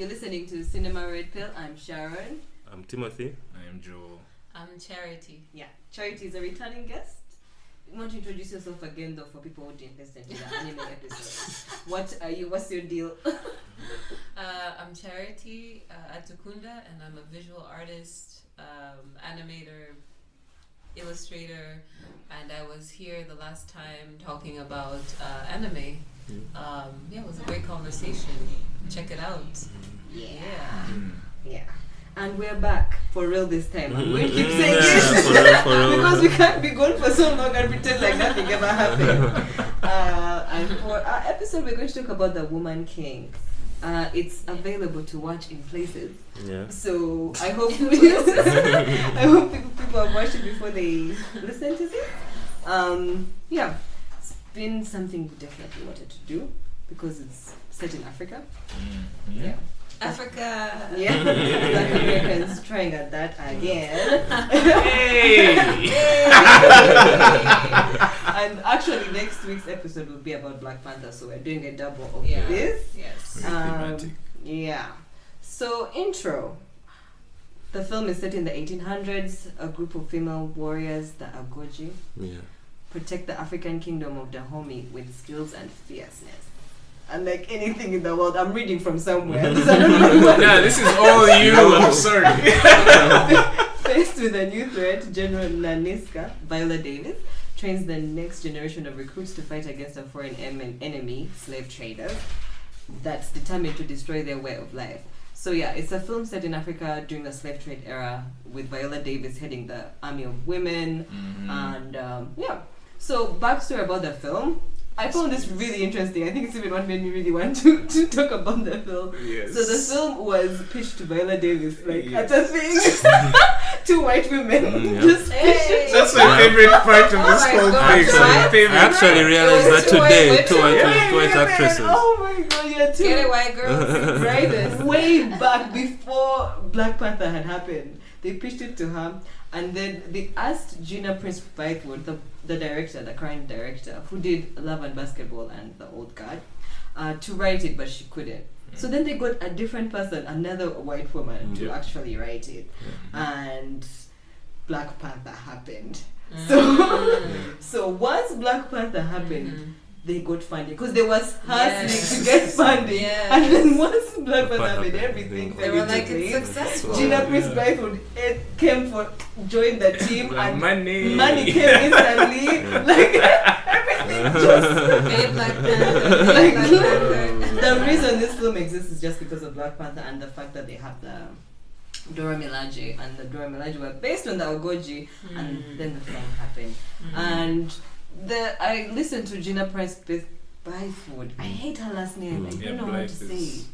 You're listening to Cinema Red Pill. I'm Sharon. I'm Timothy. I am Joel. I'm Charity. Yeah, Charity is a returning guest. You want to introduce yourself again, though, for people who didn't listen to the anime episode. What are you? What's your deal? I'm Charity Atukunda, and I'm a visual artist, animator, illustrator, and I was here the last time talking about anime. It was a great conversation. Check it out. Yeah. And we're back for real this time. I'm going to keep saying For this real. because we can't be gone for so long and pretend like nothing ever happened. And for our episode, we're going to talk about The Woman King. It's available to watch in places. Yeah. So I hope people have watched it before they listen to this. It's been something we definitely wanted to do because it's set in Africa. Yeah. Africa. Yeah. Black Americans trying at that again. Hey! And actually next week's episode will be about Black Panther, so we're doing a double of Yeah. this. Yes. Yeah. So intro. The film is set in the 1800s. A group of female warriors, the Agojie, protect the African kingdom of Dahomey with skills and fierceness. Unlike anything in the world, I'm reading from somewhere. This is all you. I'm sorry. Faced with a new threat, General Naniska, Viola Davis, trains the next generation of recruits to fight against a foreign enemy, slave traders, that's determined to destroy their way of life. So yeah, it's a film set in Africa during the slave trade era with Viola Davis heading the army of women. And so backstory about the film. I found this really interesting. I think it's even what made me really want to talk about the film. Yes. So the film was pitched to Viola Davis, at a thing. Two white women. Just That's my favorite part of this whole thing. I actually realized that today. Two white actresses. Oh my god, yeah, two. Get it, white girls. Right, way back before Black Panther had happened. They pitched it to her, and then they asked Gina Prince Bythewood, the director, the current director, who did Love and Basketball and The Old Guard, to write it, but she couldn't. So then they got a different person, another white woman, to actually write it, and Black Panther happened. So once Black Panther happened, they got funding because there was hustling to get funding, and then once Black Panther happened, everything They were like, it's successful. Gina Prince Bythewood joined the team, and money came instantly. Like everything just. Made Black Panther. The reason this film exists is just because of Black Panther and the fact that they have the Dora Milaje, and the Dora Milaje were based on the Agojie, and then the film happened. And I listened to Gina Prince Bythewood. I hate her last name. I don't know how to say it.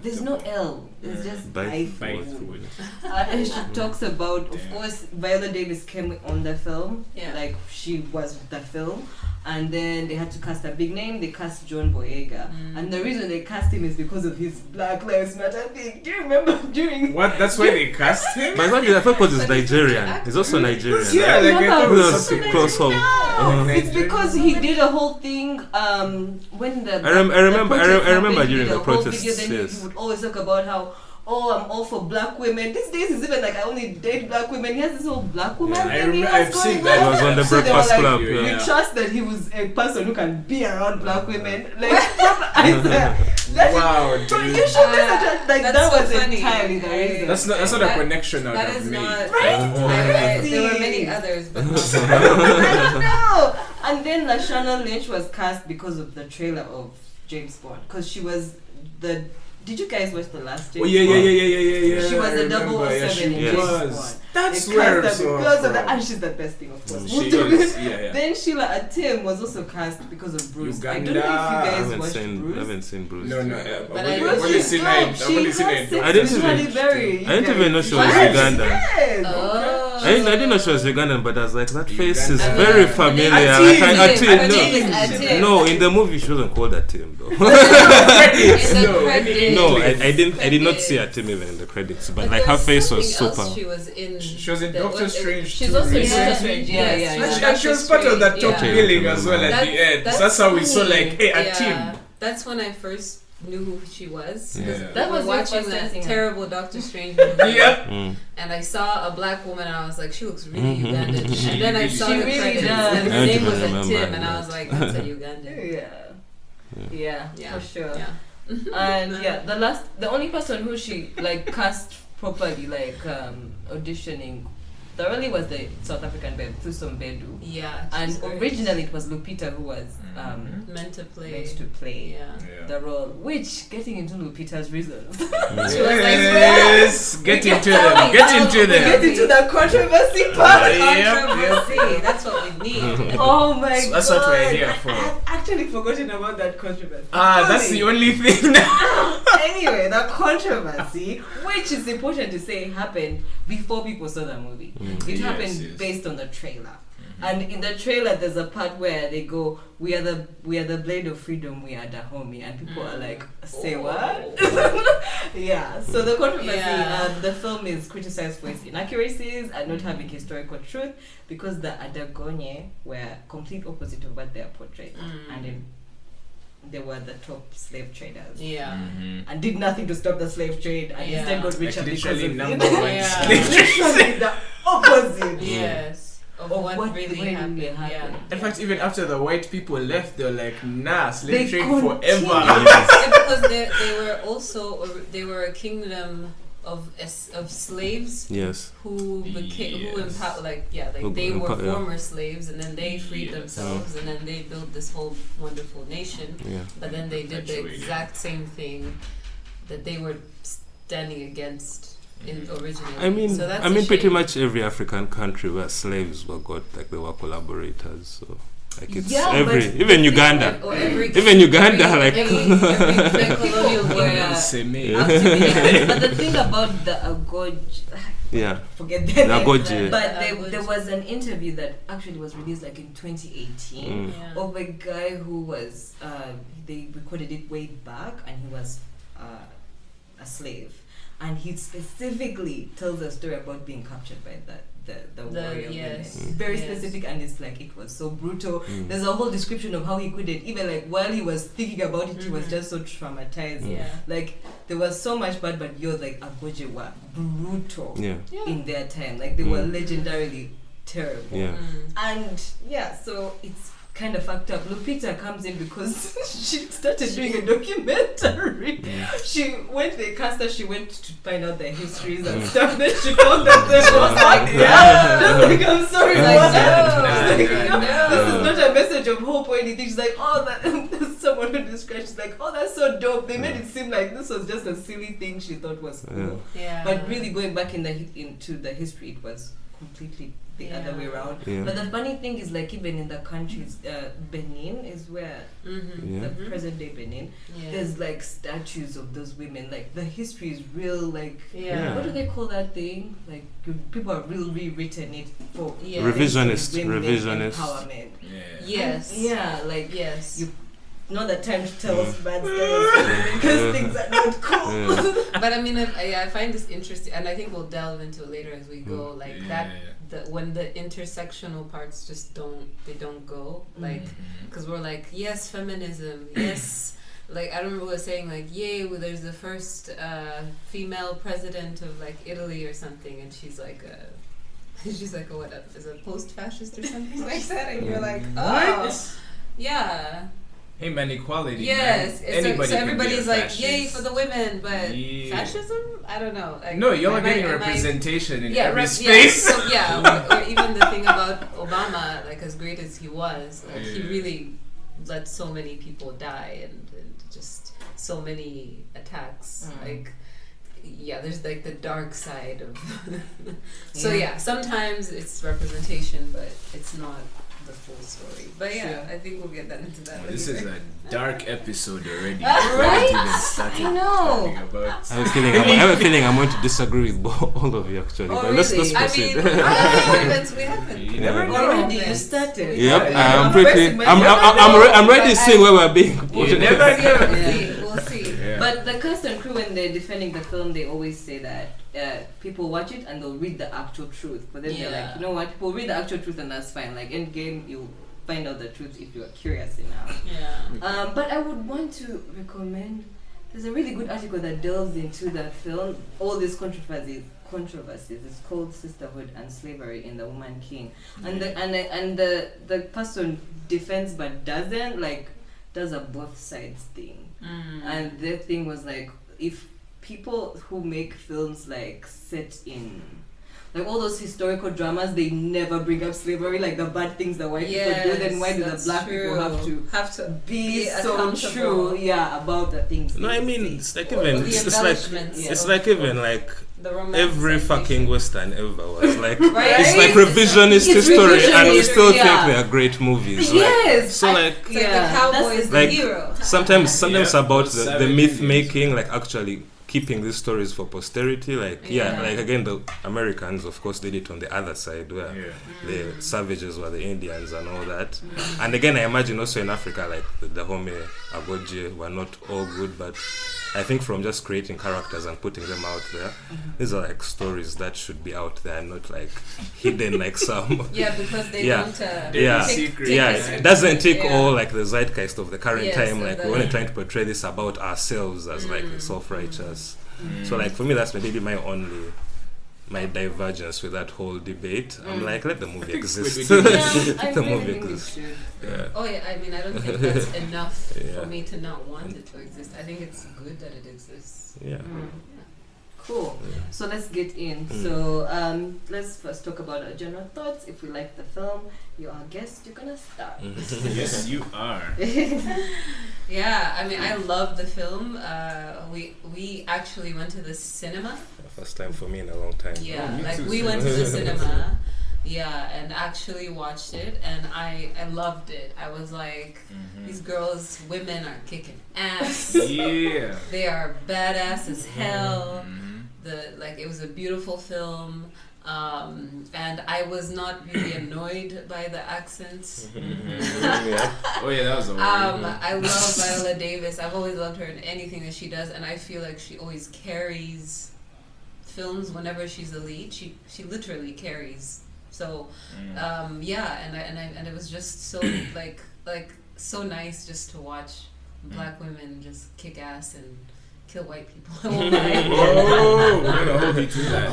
There's no L. It's just Bythewood. And she talks about, of course, Viola Davis came on the film. Yeah. Like she was the film. And then they had to cast a big name. They cast John Boyega. And the reason they cast him is because of his Black Lives Matter thing. Do you remember during... What? That's why they cast him? But I thought because he's Nigerian. He's also Nigerian. Yeah, like I thought it was something close home. No, it's because he did a whole thing when the... I remember happened, during the protests, video, then he would always talk about how, I'm all for black women. These days it's even like I only date black women. He has this whole black woman thing. I've seen that. He was on the So they were Breakfast like, Club. We Yeah. trust that he was a person who can be around black women. Like, I swear. Wow, So dude. you should listen to like That's that so was funny. entirely the reason. That's not a connection I That have is made. not. Right? There were many others, but I don't know. And then Lashana Lynch was cast because of the trailer of James Bond, because she was the. Did you guys watch the last James Bond? Yeah. She was I a remember. 007 in Yes. James was. Bond. That's They where cast it's her all because of from. that, and she's the best thing, of course. She is. Yeah. Then Sheila Atim was also cast because of Bruce. I don't know if Uganda. you I guys haven't watched Bruce. seen Bruce. No. But I've I- only Bruce seen is it. dope. I've She only has seen it. sex I didn't with even- Halle Berry. I didn't even know she was Yes. Ugandan. Yes. I didn't know she was Ugandan, but I was like, that face is Uganda. very familiar. Atim. No, in the movie she wasn't called Atim though. No, I did not see Atim even in the credits, but like her face was super. She was in. She was in Doctor Strange. She's too, also in recently. Doctor Strange. Yeah. And she was part of that top Yeah. billing as well at the end. So that's how we saw like, hey, a team. That's when I first knew who she was. Yeah. That was watching your first that thing. terrible Doctor Strange movie. Yeah. And I saw a black woman and I was like, she looks really Mhm. Ugandan. And then I saw She the really credits does. and I her name don't was remember Tim and I that. was like, that's a Ugandan. Yeah, Yeah. for sure. Yeah. And the only person who she like cast properly, like auditioning thoroughly, was the South African babe Thuso Mbedu. Yeah. And she's great. originally it was Lupita who was meant to play. meant to play Yeah. the role. Which, getting into Lupita's reasons, She was like, Yes, get into them. Get into them. get into the controversy part. Controversy. That's what we need. Oh my god! That's what we're here for. I had actually forgotten about that controversy. That's the only thing now. Anyway, the controversy, which is important to say, happened before people saw the movie. It happened based on the trailer. And in the trailer, there's a part where they go, "We are the blade of freedom. We are Dahomey," and people are like, "Say what?" Yeah. So the controversy, the film is criticized for its inaccuracies and not having historical truth because the Agojie were complete opposite of what they are portrayed, and they were the top slave traders. Yeah. And did nothing to stop the slave trade, and instead got richer because of literally it. number one Yeah. slave Literally the opposite. Yes. Of what really happened. Yeah. In fact, even after the white people left, they were like, nah, slave They trade continued. forever. Yeah, because they were also a kingdom of slaves Yes. who became who Yes. empowered Who they were empower- yeah. former slaves and then they freed themselves and then they built this whole wonderful nation. Yeah. But then they did the Perpetuated. exact same thing that they were standing against in originally. I mean, so that's pretty much every African country where slaves were they were collaborators. So like it's Yeah, but even Uganda. Or every Even Uganda, like- every colonial were Seme. But the thing about the Agojie, Yeah. forget that. The Agojie. But Agojie. there was an interview that actually was released like in 2018 Yeah. of a guy who was they recorded it way back, and he was a slave, and he specifically tells a story about being captured by the warrior yes. women. Very Yes. specific, and it's like it was so brutal. There's a whole description of how he couldn't even, like, while he was thinking about it, he was just so traumatized. Yeah. Like there was so much bad, but like Agojie were brutal Yeah. in their time. Like they were legendarily terrible. Yeah. And yeah, so it's kind of fucked up. Lupita comes in because she started doing a documentary. They cast her, she went to find out their histories and stuff. Then she found that they was like, just like, I'm sorry, this is not a message of hope or anything. She's like, oh, that someone who described, she's like, oh, that's so dope. They made it seem like this was just a silly thing she thought was cool. Yeah. But really going back into the history, it was completely the other way around. Yeah. But the funny thing is, like, even in the countries, Benin is where Yeah. the present day Benin, there's like statues of those women. Like the history is real. Like what do they call that thing? Like people have really rewritten it for Revisionist. empowerment. Yes. And like Yes. you. Not the time to tell us bad stories because things are not cool. But I mean, I find this interesting, and I think we'll delve into it later as we go. Like when the intersectional parts just don't go, like, because we're like, yes, feminism, yes. Like I remember was saying like, yay, well, there's the first female president of like Italy or something, and she's like what is a post-fascist or something like that, and you're like, oh, yeah. Hey man, equality. Yes, man. so everybody's like, fascist. yay for the women, but fascism? I don't know. Like, No, you're getting representation in every Yeah, space. so, or even the thing about Obama, like as great as he was, like he really let so many people die and just so many attacks. Like, there's like the dark side of. So sometimes it's representation, but it's not the full story. But I think we'll get that into that. This is a dark episode already. Right? I know. I have a feeling I'm going to disagree with all of you actually. Oh, but let's really? proceed. I mean, we haven't. You never know. Already you started. Yep, I'm I'm ready seeing where we're being. You never know. We'll see. Yeah. But the cast and crew, when they're defending the film, they always say that people watch it and they'll read the actual truth. But then they're like, you know what? People read the actual truth and that's fine. Like Endgame, you'll find out the truth if you're curious enough. Yeah. But I would want to recommend There's a really good article that delves into that film, all these controversies. It's called Sisterhood and Slavery in The Woman King, and the person defends but doesn't, like, does a both sides thing, and their thing was like, if people who make films like set in like all those historical dramas, they never bring up slavery, like the bad things that white people do, then why do the black people have to be so true about the things? No, I mean, it's like even it's like even like the romance every fucking Western ever was like Right? it's like revisionist It's history, revisionist and we still history, think they are great movies. Yes. So like It's like the cowboy is the like hero. sometimes about the Savage myth Indians. making, like actually keeping these stories for posterity, like like again the Americans of course did it on the other side where the savages were the Indians and all that, and again I imagine also in Africa like the Dahomey Agojie were not all good, but I think from just creating characters and putting them out there, these are like stories that should be out there, not like hidden like some Because they don't it doesn't take all like the zeitgeist of the current time, like we're only trying to portray this about ourselves as like self-righteous. So like for me that's maybe my divergence with that whole debate. I'm like, let the movie exist. Let the movie exist. Oh yeah, I mean I don't think that's enough for me to not want it to exist. I think it's good that it exists. Cool. So let's get in. So let's first talk about our general thoughts. If we like the film, you're our guest, you're gonna start. Yes, you are. Yeah, I mean I love the film. We actually went to the cinema. First time for me in a long time. Yeah, me like too, we went to the cinema. Yeah, and actually watched it, and I loved it. I was like, these girls, women are kicking ass. Yeah. They are badass as hell. It was a beautiful film, and I was not really annoyed by the accents. Oh yeah, that was a I love Viola Davis. I've always loved her in anything that she does, and I feel like she always carries films whenever she's the lead. She literally carries. So, and it was just so like so nice just to watch black women just kick ass and kill white people. I won't lie. we're gonna hold you to that.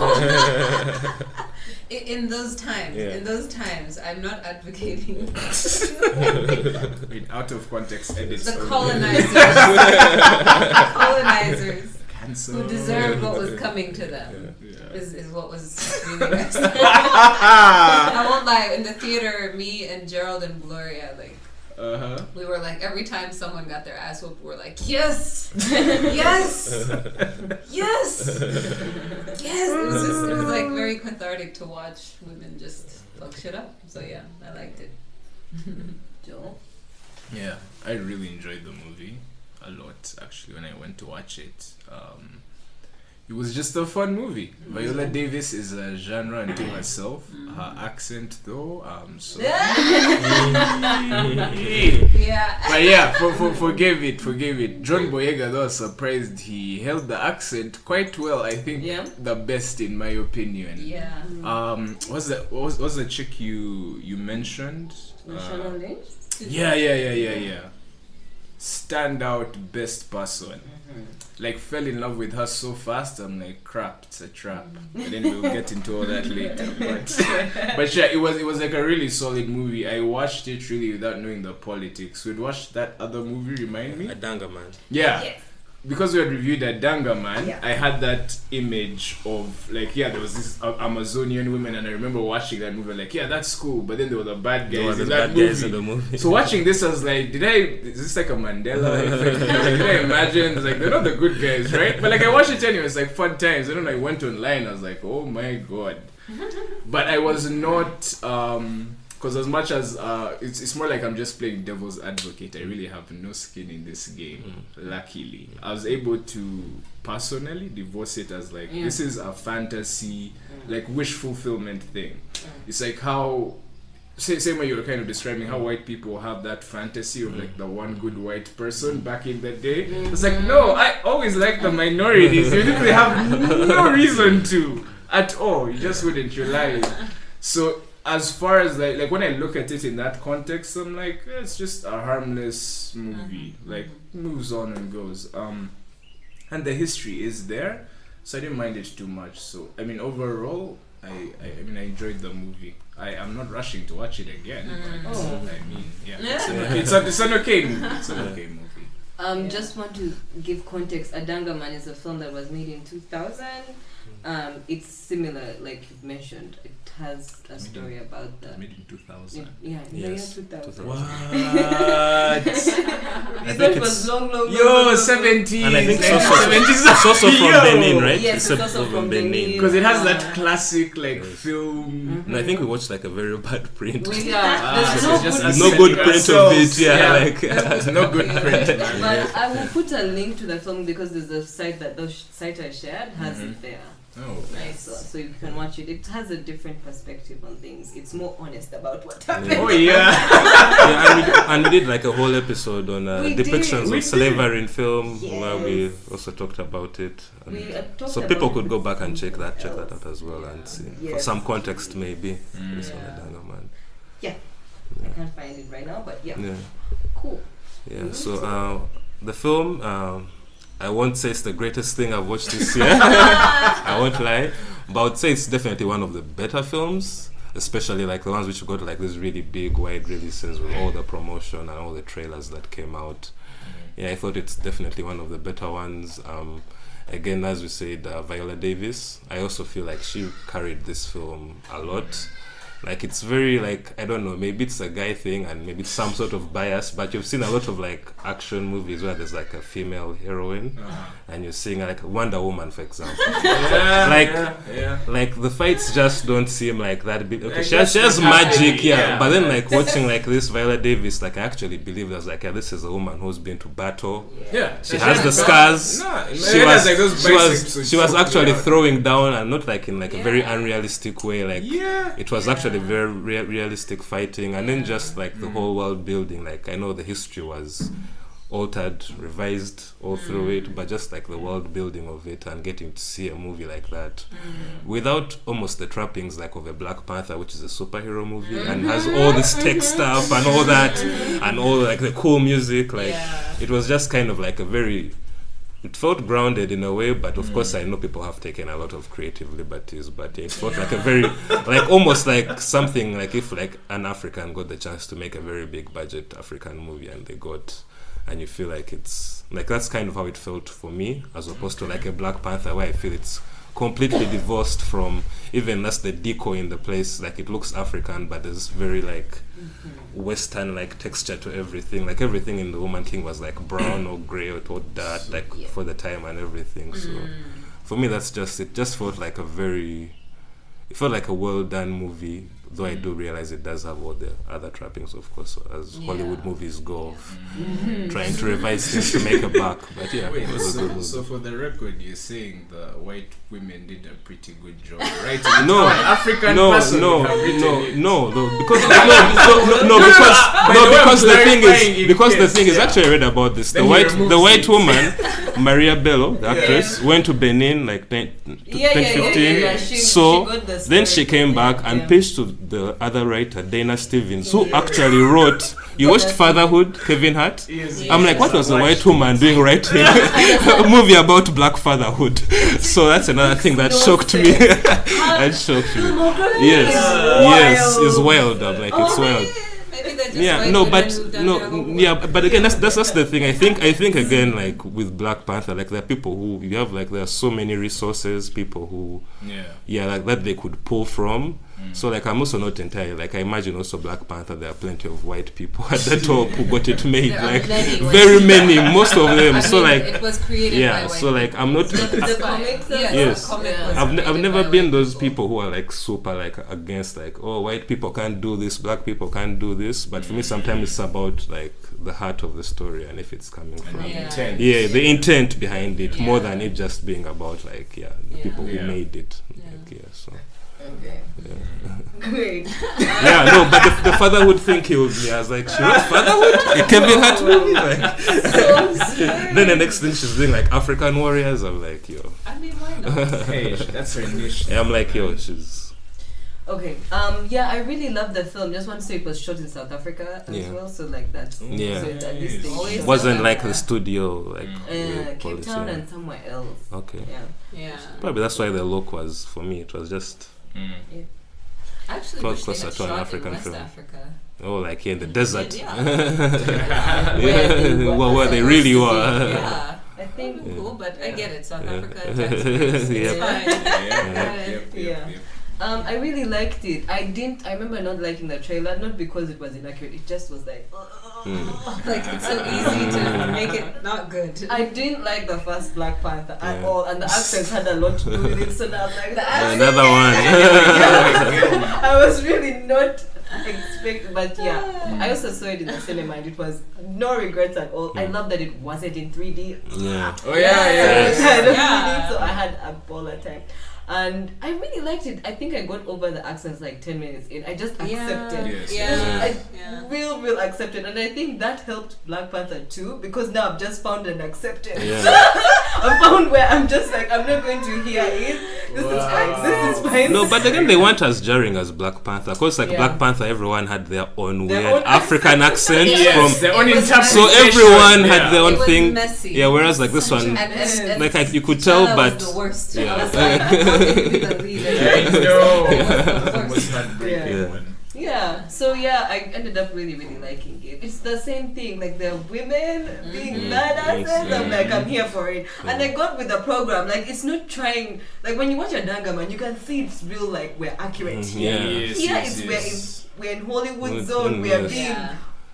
In those times, I'm not advocating Out of context edits. the colonizers who deserved what was coming to them. Is what was really nice. I won't lie, in the theater, me and Gerald and Gloria, like, we were like, every time someone got their ass whooped, we're like, yes! Yes! Yes! Yes! It was like very cathartic to watch women just fuck shit up. So yeah, I liked it. Joel? Yeah, I really enjoyed the movie a lot actually when I went to watch it. It was just a fun movie. Viola Davis is a genre unto herself. Her accent though, so But yeah, forgive it. John Boyega though, surprised he held the accent quite well. I think the best in my opinion. Yeah. What's the chick you mentioned? National Lynch? Yeah. Standout best person. Like fell in love with her so fast. I'm like, crap, it's a trap. And then we'll get into all that later. But yeah, it was like a really solid movie. I watched it really without knowing the politics. We'd watched that other movie. Remind me. A Danga Man. Yeah. Yes. Because we had reviewed that Danga Man, Yeah. I had that image of like, there was this Amazonian women, and I remember watching that movie like, that's cool, but then there were the bad guys in that movie. So watching this, I was like, is this like a Mandela effect? Did I imagine? It's like, they're not the good guys, right? But like I watched it anyway, it's like fun times. And then I went online, I was like, oh my god. But I was not, because as much as it's more like I'm just playing devil's advocate, I really have no skin in this game. Luckily, I was able to personally divorce it as like, this is a fantasy, like wish fulfillment thing. It's like how, same way you were kind of describing how white people have that fantasy of like the one good white person back in the day. It's like, no, I always like the minorities. You literally have no reason to at all. You just wouldn't rely. So as far as like when I look at it in that context, I'm like, it's just a harmless movie. Like moves on and goes. and the history is there, so I didn't mind it too much. So I mean, overall, I enjoyed the movie. I'm not rushing to watch it again. But, it's an okay movie. It's an okay movie. Just want to give context. Adangaman is a film that was made in 2000. It's similar, like you've mentioned. It has a story about the... Made in 2000. In the year 2000. What? I think it was long. 70s. And I think it's also from Benin, right? Yes, it's also from Benin. Because it has that classic film. And I think we watched like a very bad print. There's no good print of it. There's no good print. But I will put a link to the film because there's a site that the site I shared has it there. Oh, nice. So you can watch it. It has a different perspective on things. It's more honest about what happened. Oh yeah. And we did like a whole episode on depictions of slavery in film, where we also talked about it. So people could go back and check that out as well and see for some context maybe. Yeah. I can't find it right now, but yeah. Cool. Yeah. So the film. I won't say it's the greatest thing I've watched this year. I won't lie. But I would say it's definitely one of the better films, especially like the ones which got like this really big, wide releases with all the promotion and all the trailers that came out. Yeah, I thought it's definitely one of the better ones. Again, as we said, Viola Davis, I also feel like she carried this film a lot. Like it's very like, I don't know, maybe it's a guy thing and maybe it's some sort of bias, but you've seen a lot of like action movies where there's like a female heroine and you're seeing like Wonder Woman, for example. Like the fights just don't seem like that big. Okay, she has magic, but then like watching like this Viola Davis, like I actually believe there's like, this is a woman who's been to battle. She has the scars. She was actually throwing down and not like in like a very unrealistic way. Like it was actually very realistic fighting, and then just like the whole world building. Like I know the history was altered, revised all through it, but just like the world building of it and getting to see a movie like that without almost the trappings like of a Black Panther, which is a superhero movie and has all this tech stuff and all that and all like the cool music. Like it was just kind of like a very, it felt grounded in a way, but of course I know people have taken a lot of creative liberties, but it felt like a very, like almost like something like if like an African got the chance to make a very big budget African movie and they got, and you feel like it's, like that's kind of how it felt for me, as opposed to like a Black Panther where I feel it's completely divorced from, even that's the decor in the place, like it looks African, but there's very like Western like texture to everything. Like everything in The Woman King was like brown or grey or dark, like for the time and everything. So for me, that's just, it just felt like a very, it felt like a well done movie. Though I do realize it does have all the other trappings, of course, as Hollywood movies go of trying to revise things to make a buck. But yeah, wait, it was a good movie. So for the record, you're saying the white women did a pretty good job, right? No, African no, because the thing is, actually I read about this. The white woman, Maria Bello, the actress, went to Benin like 2015. So then she came back and pitched to the other writer, Dana Stevens, who actually wrote, you watched Fatherhood, Kevin Hart? I'm like, what was the white woman doing writing a movie about black fatherhood? So that's another thing that shocked me. That shocked me. Yes, it's wild. I'm like, it's wild. But again, that's the thing. I think again, like with Black Panther, like there are people who you have, like there are so many resources, people who like that they could pull from. So like I'm also not entirely, like I imagine also Black Panther, there are plenty of white people at the top who got it made, like very many, most of them. So like it was created by white so like I'm not I've never been those people who are like super like against like, oh, white people can't do this, black people can't do this. But for me sometimes it's about like the heart of the story and if it's coming from the intent behind it, more than it just being about like the people who made it. So okay. Great. But the fatherhood thing killed me. I was like, she wrote Fatherhood? A Kevin Hart movie? Like, then the next thing she's doing like African Warriors. I'm like, yo. I mean, why not? Hey, that's her niche. I'm like, yo, she's. Okay. Yeah, I really loved the film. Just want to say it was shot in South Africa as well. So like that's so at least it wasn't like the studio like Cape Town and somewhere else. Okay. Yeah. Probably that's why the look was for me. It was just actually felt wish they closer had to an shot African in West film. Africa. Oh, like in the desert. Where they really were. Yeah. I think cool, but I get it. South Africa. It's fine. I really liked it. I remember not liking the trailer, not because it was inaccurate. It just was like, like it's so easy to make it not good. I didn't like the first Black Panther at all, and the accents had a lot to do with it. So now I was like, another one. I was really not expecting, but I also saw it in the cinema, and it was no regrets at all. I love that it wasn't in 3D. Yeah. Oh yeah. So I had a baller time. And I really liked it. I think I got over the accents like 10 minutes in. I just accepted. I real accepted. And I think that helped Black Panther too, because now I've just found an acceptance. I found where I'm just like, I'm not going to hear it. This is fine. No, but again, they weren't as jarring as Black Panther. Of course, like Black Panther, everyone had their own weird African accent. From their own interpretation. So everyone had their own thing. Messy. Yeah, whereas like this one, and like you could tell, but was the worst. Yeah. I was like, how can you be the leader? So I ended up really liking it. It's the same thing, like the women being badasses. I'm like, I'm here for it. And I got with the program, like it's not trying, like when you watch a Dangaman, you can see it's real, like we're accurate here. We're in Hollywood zone, we are being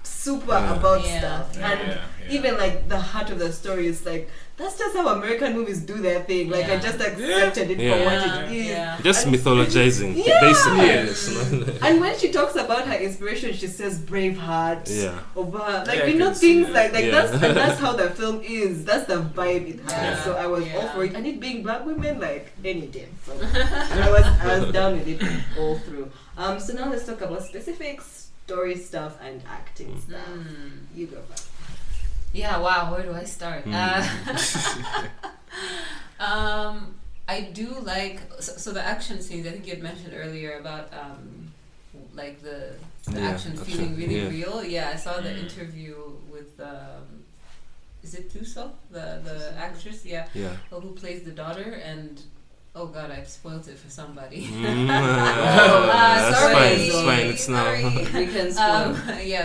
super about stuff. And even like the heart of the story is like, that's just how American movies do their thing. Like I just accepted it for what it is. Just mythologizing, basically. And when she talks about her inspiration, she says Braveheart. Like things like that's how the film is. That's the vibe it has. So I was all for it. And it being Black women, like any day. So I was down with it all through. So now let's talk about specifics, story stuff, and acting stuff. You go first. Yeah, wow, where do I start? I do like, so the action scenes, I think you had mentioned earlier about like the action feeling really real. Yeah, I saw the interview with, is it Tuso, the actress? Who plays the daughter, and oh god, I've spoiled it for somebody. That's fine, it's fine, it's now. We can spoil.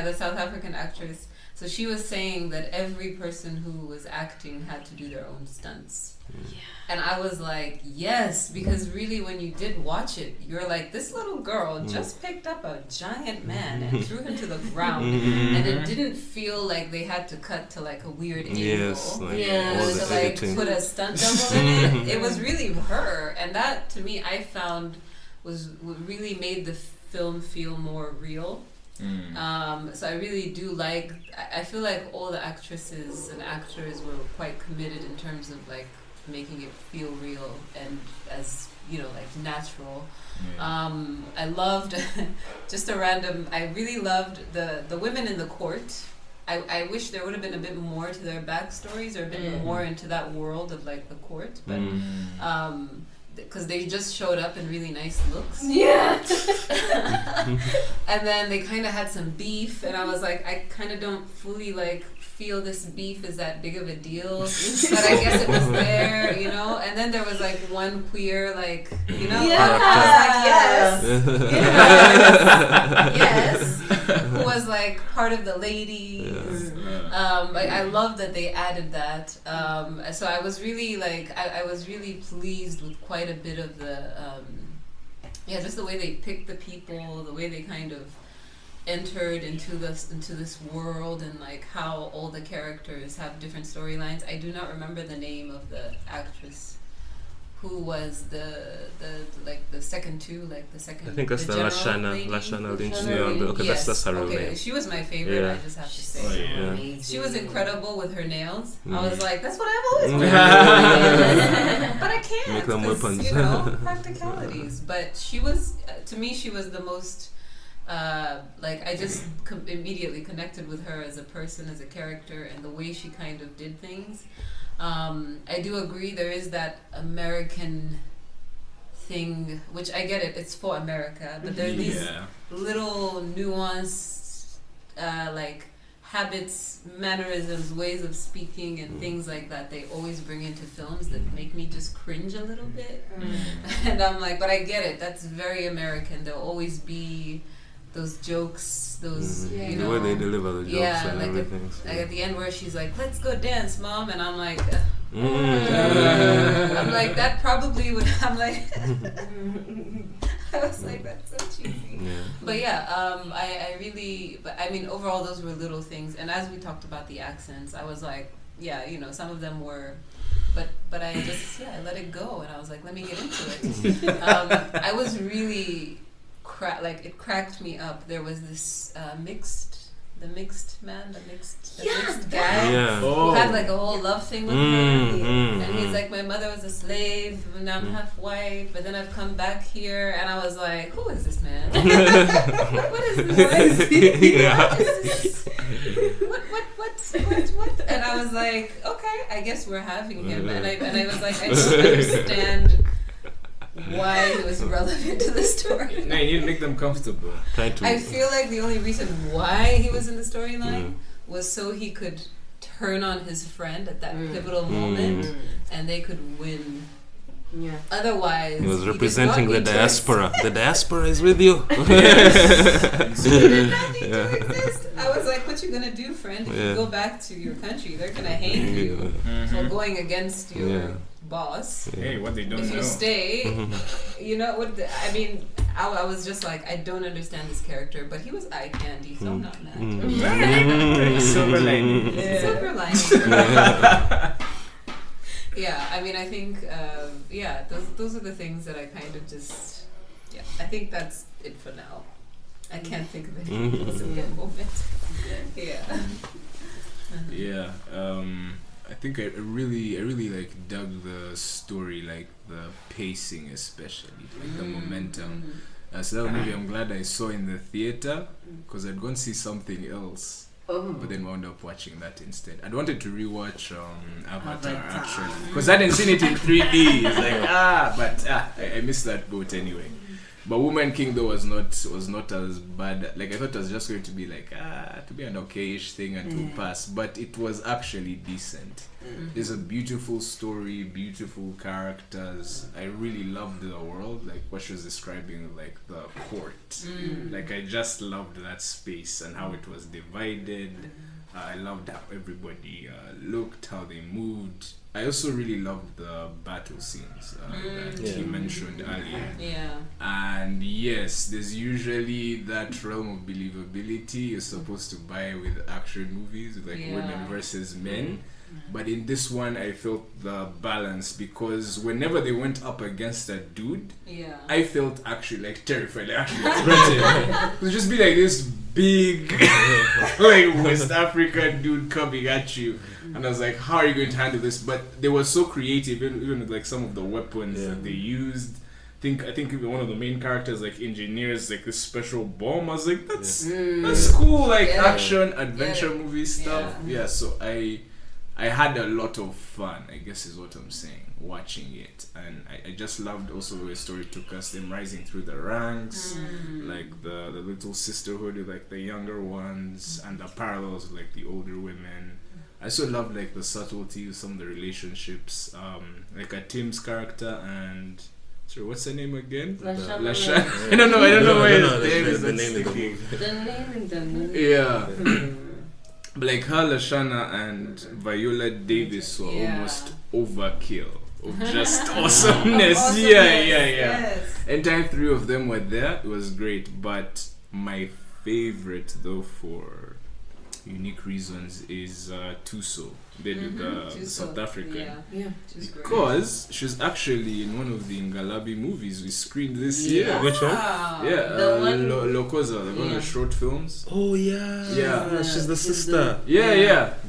The South African actress. So she was saying that every person who was acting had to do their own stunts. And I was like, yes, because really when you did watch it, you're like, this little girl just picked up a giant man and threw him to the ground. And it didn't feel like they had to cut to like a weird angle. To like put a stunt double in it. It was really her. And that to me I found was what really made the film feel more real. So I really do like, I feel like all the actresses and actors were quite committed in terms of like making it feel real and as, like natural. I loved, just a random, I really loved the women in the court. I wish there would have been a bit more to their backstories or a bit more into that world of like the court, but because they just showed up in really nice looks. And then they kind of had some beef, and I was like, I kind of don't fully like feel this beef is that big of a deal, but I guess it was there, and then there was like one queer, like, I was like, yes, who was like part of the ladies. I love that they added that. So I was really like, I was really pleased with quite a bit of the, just the way they picked the people, the way they kind of entered into this world, and like how all the characters have different storylines. I do not remember the name of the actress who was the second two, like the second. I think that's the Lashana Lynch. That's her real name. She was my favorite. I just have to say, she was incredible with her nails. I was like, that's what I've always wanted, but I can't. Make them weapons. Practicalities. But she was, to me, she was the most. I just immediately connected with her as a person, as a character, and the way she kind of did things. I do agree there is that American thing, which I get it, it's for America, but there are these little nuanced like habits, mannerisms, ways of speaking and things like that they always bring into films that make me just cringe a little bit. And I'm like, but I get it, that's very American. There'll always be those jokes, those you know, the way they deliver the jokes and like everything. like at the end where she's like, let's go dance, Mom, and I'm like I'm like, that probably would, I'm like I was like, that's so cheesy. But I really, but I mean, overall those were little things. And as we talked about the accents, I was like, yeah, you know, some of them were, but I just, I let it go. And I was like, let me get into it. I was really, it cracked me up. There was this mixed guy who had like a whole love thing with her, and he's like, my mother was a slave and I'm half white, but then I've come back here, and I was like, who is this man? what is this? What is he? What? And I was like, okay, I guess we're having him. And I was like, I don't understand why he was relevant to the story. No, you need to make them comfortable. I feel like the only reason why he was in the storyline was so he could turn on his friend at that pivotal moment and they could win. Yeah. Otherwise, he was representing the diaspora. The diaspora is with you. I was like, what you gonna do, friend? If you go back to your country, they're gonna hang you for going against your boss. Hey, what they don't know. If you stay, you know what? I mean, I was just like, I don't understand this character, but he was eye candy, so I'm not mad. Silver lining. Silver lining. Yeah, I mean, I think, those are the things that I kind of just, I think that's it for now. I can't think of anything else in that moment. I think I really like dug the story, like the pacing especially, like the momentum. So that movie I'm glad I saw in the theater, because I'd gone to see something else. But then wound up watching that instead. I'd wanted to rewatch Avatar actually, because I hadn't seen it in 3D. It's like I missed that boat anyway. But Woman King though was not as bad. Like I thought it was just going to be like to be an okayish thing and to pass, but it was actually decent. There's a beautiful story, beautiful characters. I really loved the world, like what she was describing, like the court. Like I just loved that space and how it was divided. I loved how everybody looked, how they moved. I also really loved the battle scenes that he mentioned earlier. Yeah. And yes, there's usually that realm of believability you're supposed to buy with action movies, like women versus men. But in this one, I felt the balance, because whenever they went up against a dude, I felt actually like terrified, like actually threatened. It would just be like this big, like West African dude coming at you, and I was like, how are you going to handle this? But they were so creative, even with like some of the weapons that they used. I think even one of the main characters like engineers like this special bomb. I was like, that's cool, like action adventure movie stuff. So I had a lot of fun, I guess is what I'm saying, watching it. And I just loved also the way the story took us, them rising through the ranks, like the little sisterhood with like the younger ones, and the parallels with like the older women. I also loved like the subtlety of some of the relationships, like a Tim's character and... Sorry, what's her name again? Lashana. I don't know why the name is sticking. The name in the movie. Yeah. But like her, Lashana and Viola Davis were almost overkill of just awesomeness. Yes. Anytime three of them were there, it was great. But my favorite, though, for unique reasons, is Tuso. They did the South African. Because she's actually in one of the Ngalabi movies we screened this year. Which one? Lokoza, the one of the short films. Oh yeah. She's the sister.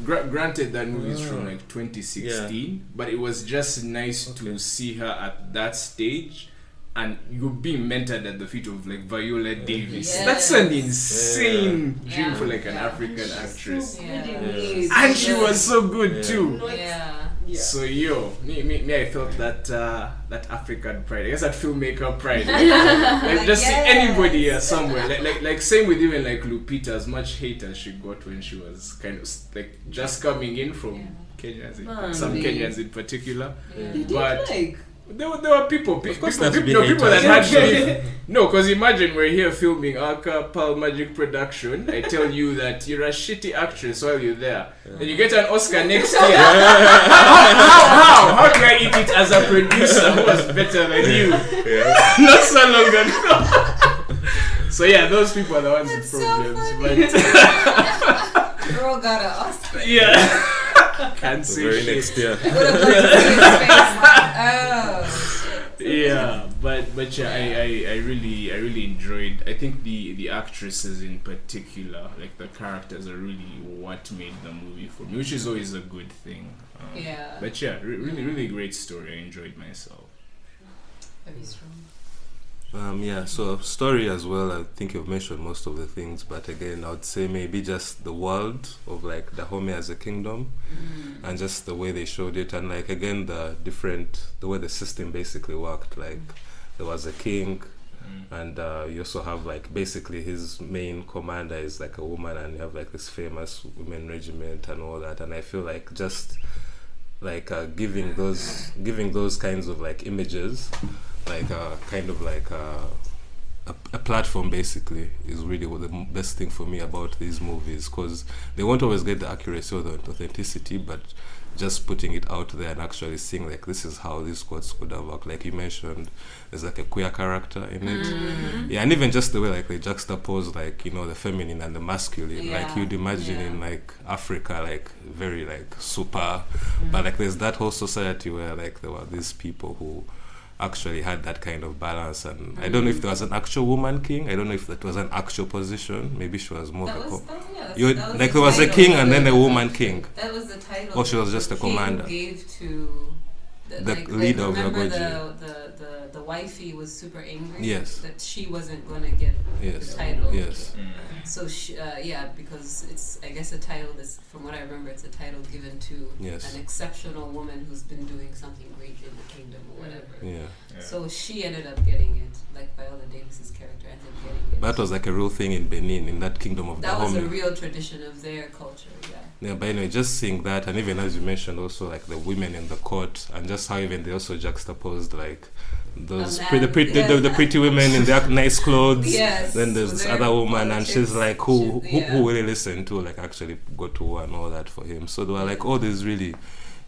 Granted, that movie is from like 2016, but it was just nice to see her at that stage. And you're being mentored at the feet of like Viola Davis. That's an insane dream for like an African actress. So good in it. And she was so good too. So me, I felt that that African pride. I guess that filmmaker pride. Like just see anybody here somewhere. Like same with even like Lupita. As much hate as she got when she was kind of like just coming in from Kenya, some Kenyans in particular. But there were people that had to. No, because imagine we're here filming Aka Pal Magic Production. I tell you that you're a shitty actress while you're there. Then you get an Oscar next year. How do I eat it as a producer who was better than you? Not so long ago. So those people are the ones with problems. So Girl got an Oscar. Can't say very shit. next year. But I really enjoyed. I think the actresses in particular, like the characters, are really what made the movie for me, which is always a good thing. But really great story. I enjoyed myself. Very strong. So story as well, I think you've mentioned most of the things, but again, I would say maybe just the world of like Dahomey as a kingdom, and just the way they showed it, and like again the way the system basically worked. Like there was a king, and you also have like basically his main commander is like a woman, and you have like this famous women regiment and all that. And I feel like just like giving those kinds of like images, like kind of like a platform basically is really the best thing for me about these movies, because they won't always get the accuracy or the authenticity, but just putting it out there and actually seeing like this is how these quotes could have worked. Like you mentioned, there's like a queer character in it, and even just the way like they juxtapose like the feminine and the masculine, like you'd imagine in like Africa, like very like super, but like there's that whole society where like there were these people who actually had that kind of balance. And I don't know if there was an actual woman king. I don't know if that was an actual position. Maybe she was more there was a king and then a woman king. That was the title. Or she was just a commander. Gave to the leader of Agojie. The wifey was super angry that she wasn't going to get the title. So she, because it's, I guess, a title that's, from what I remember, it's a title given to an exceptional woman who's been doing something great in the kingdom or whatever. So she ended up getting it, like Viola Davis's character ended up getting it. That was like a real thing in Benin, in that kingdom of Dahomey. That was a real tradition of their culture, but anyway, just seeing that, and even as you mentioned, also like the women in the court, and just how even they also juxtaposed like those the pretty women in their nice clothes. Then there's this other woman, and she's like who really listened to like actually go to war and all that for him. So there were like all these really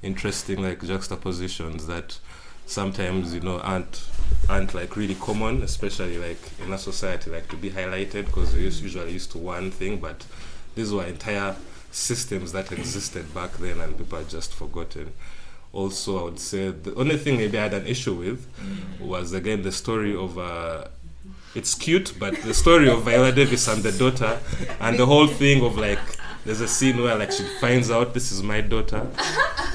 interesting like juxtapositions that sometimes aren't like really common, especially like in a society like to be highlighted, because we're usually used to one thing, but these were entire systems that existed back then and people had just forgotten. Also, I would say the only thing maybe I had an issue with was again the story of it's cute, but the story of Viola Davis and the daughter, and the whole thing of like there's a scene where like she finds out this is my daughter.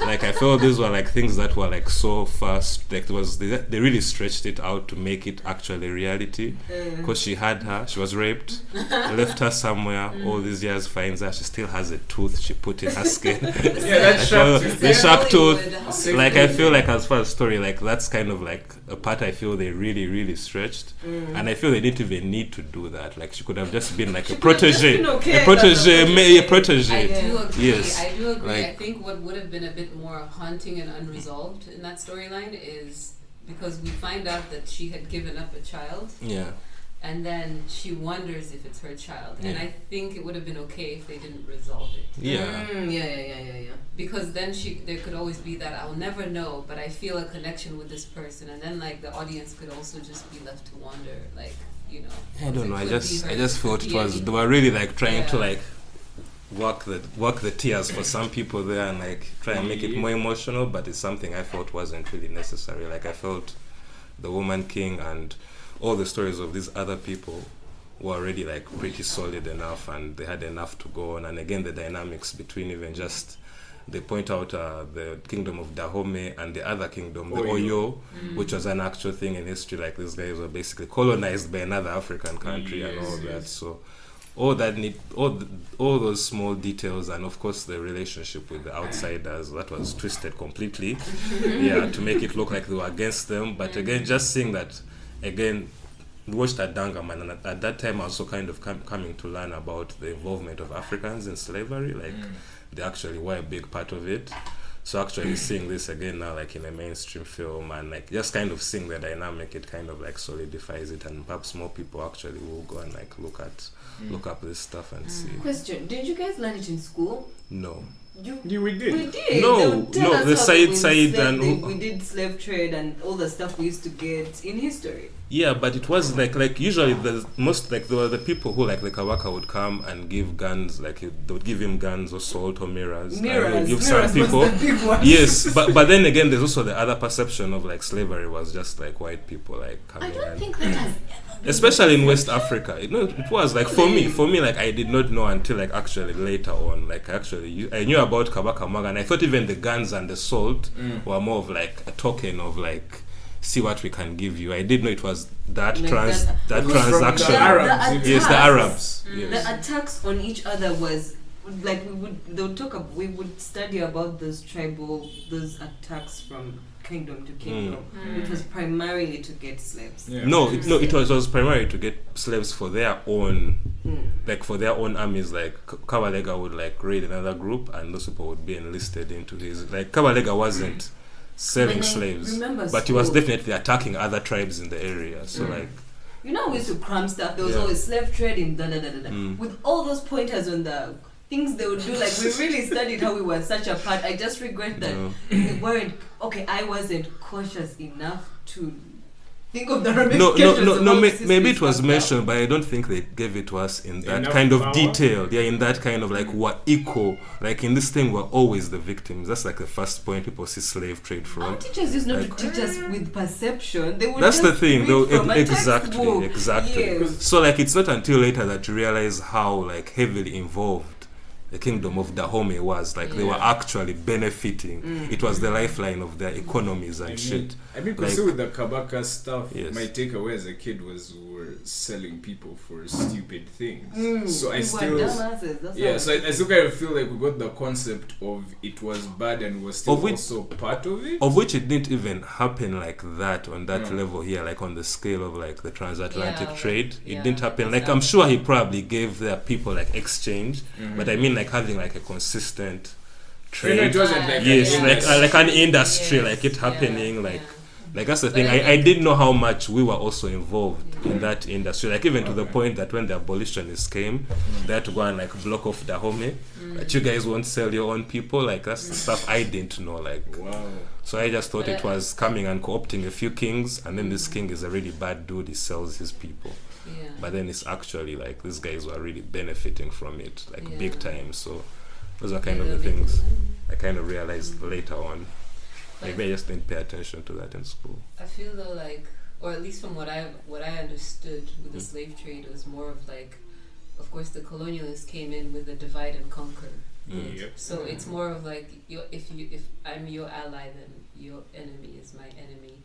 Like I felt these were like things that were like so fast. Like they really stretched it out to make it actually reality. Because she was raped, left her somewhere. All these years finds her. She still has a tooth she put in her skin. The sharp tooth. Like I feel like as far as story, like that's kind of like a part I feel they really really stretched, and I feel they didn't even need to do that. Like she could have just been like a protege. I do agree. Yes. I do agree. Like, I think what would have been a bit more haunting and unresolved in that storyline is because we find out that she had given up a child. And then she wonders if it's her child. And I think it would have been okay if they didn't resolve it. Because then there could always be that I'll never know, but I feel a connection with this person, and then like the audience could also just be left to wonder, like, I don't know. I just thought it was they were really like trying to like work the tears for some people there and like try and make it more emotional, but it's something I felt wasn't really necessary. Like I felt the Woman King and all the stories of these other people were already like pretty solid enough, and they had enough to go on. And again, the dynamics between even just they point out the kingdom of Dahomey and the other kingdom, the Oyo, which was an actual thing in history. Like these guys were basically colonized by another African country and all that. So all those small details, and of course the relationship with the outsiders, that was twisted completely. To make it look like they were against them. But again, just seeing that, again, we watched at Dangaman, and at that time I also kind of coming to learn about the involvement of Africans in slavery, like they actually were a big part of it. So actually seeing this again now, like in a mainstream film, and like just kind of seeing the dynamic, it kind of like solidifies it, and perhaps more people actually will go and like look up this stuff and see. Question: did you guys learn it in school? No. We did. We did. No, the side and we did slave trade and all the stuff we used to get in history. Yeah, but it was like usually there were the people who like the Kawaka would come and give guns, like they would give him guns or salt or mirrors. Give some people. Yes, but then again, there's also the other perception of like slavery was just like white people like coming. I don't think that has ever been, especially in West Africa. It was like for me like I did not know until like actually later on. Like actually I knew about Kabaka Maga, and I thought even the guns and the salt were more of like a token of like, see what we can give you. I didn't know it was that like that transaction. The Arabs. Yes. The attacks on each other was like we would study about those attacks from kingdom to kingdom, which was primarily to get slaves. Yeah. It was primarily to get slaves for their own, like for their own armies. Like Kabalega would like raid another group, and those people would be enlisted into his. Like Kabalega wasn't selling slaves, but he was definitely attacking other tribes in the area. So like, we used to cram stuff. There was always slave trading, with all those pointers on the things they would do. Like we really studied how we were such a part. I just regret that we weren't I wasn't cautious enough to think of the ramifications. Maybe it was mentioned, but I don't think they gave it to us in that kind of detail. Yeah, in that kind of like we're equal. Like in this thing, we're always the victims. That's like the first point people see slave trade from. Our teachers used not to teach us with perception. They would that's just the thing, though. Exactly. Yes. So like it's not until later that you realize how like heavily involved the kingdom of Dahomey was. Like they were actually benefiting. It was the lifeline of their economies and shit. I mean, because with the Kabaka stuff, my takeaway as a kid was we were selling people for stupid things. So I still, so I still kind of feel like we got the concept of it was bad and was still also part of it. Of which it didn't even happen like that on that level here, like on the scale of like the transatlantic trade. It didn't happen. Like I'm sure he probably gave their people like exchange, but I mean like having like a consistent trade. It wasn't like like an industry, like it happening, like that's the thing. I didn't know how much we were also involved in that industry, like even to the point that when the abolitionists came, they had to go and like block off Dahomey, that you guys won't sell your own people. Like that's the stuff I didn't know. Like so I just thought it was coming and co-opting a few kings, and then this king is a really bad dude, he sells his people. But then it's actually like these guys were really benefiting from it, like big time. So those are kind of the things I kind of realized later on. Maybe I just didn't pay attention to that in school. I feel though like, or at least from what I understood with the slave trade, it was more of like, of course the colonialists came in with a divide and conquer. So it's more of like, if I'm your ally, then your enemy is my enemy.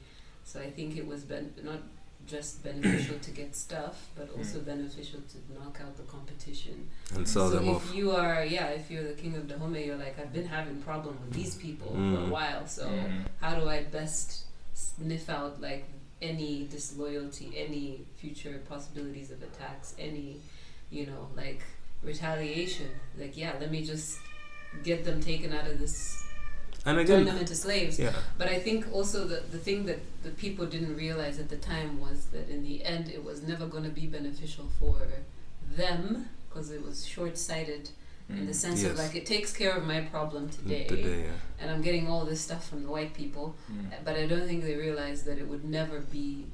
So I think it was not just beneficial to get stuff, but also beneficial to knock out the competition and sell them off. If you're the king of Dahomey, you're like, I've been having problem with these people for a while, so how do I best sniff out like any disloyalty, any future possibilities of attacks, any like retaliation, like let me just get them taken out of this, and again, turn them into slaves. But I think also the thing that the people didn't realize at the time was that in the end it was never going to be beneficial for them, because it was short-sighted in the sense of like, it takes care of my problem today and I'm getting all this stuff from the white people, but I don't think they realized that it would never be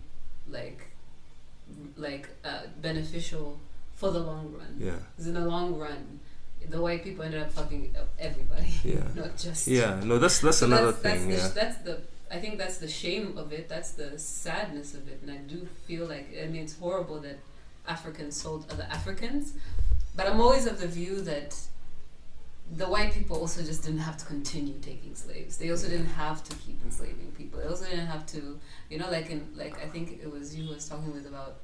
like beneficial for the long run. Because in the long run, the white people ended up fucking everybody, not just. That's another thing. I think that's the shame of it. That's the sadness of it, and I do feel like, I mean, it's horrible that Africans sold other Africans, but I'm always of the view that the white people also just didn't have to continue taking slaves. They also didn't have to keep enslaving people. They also didn't have to, like I think it was you who was talking with about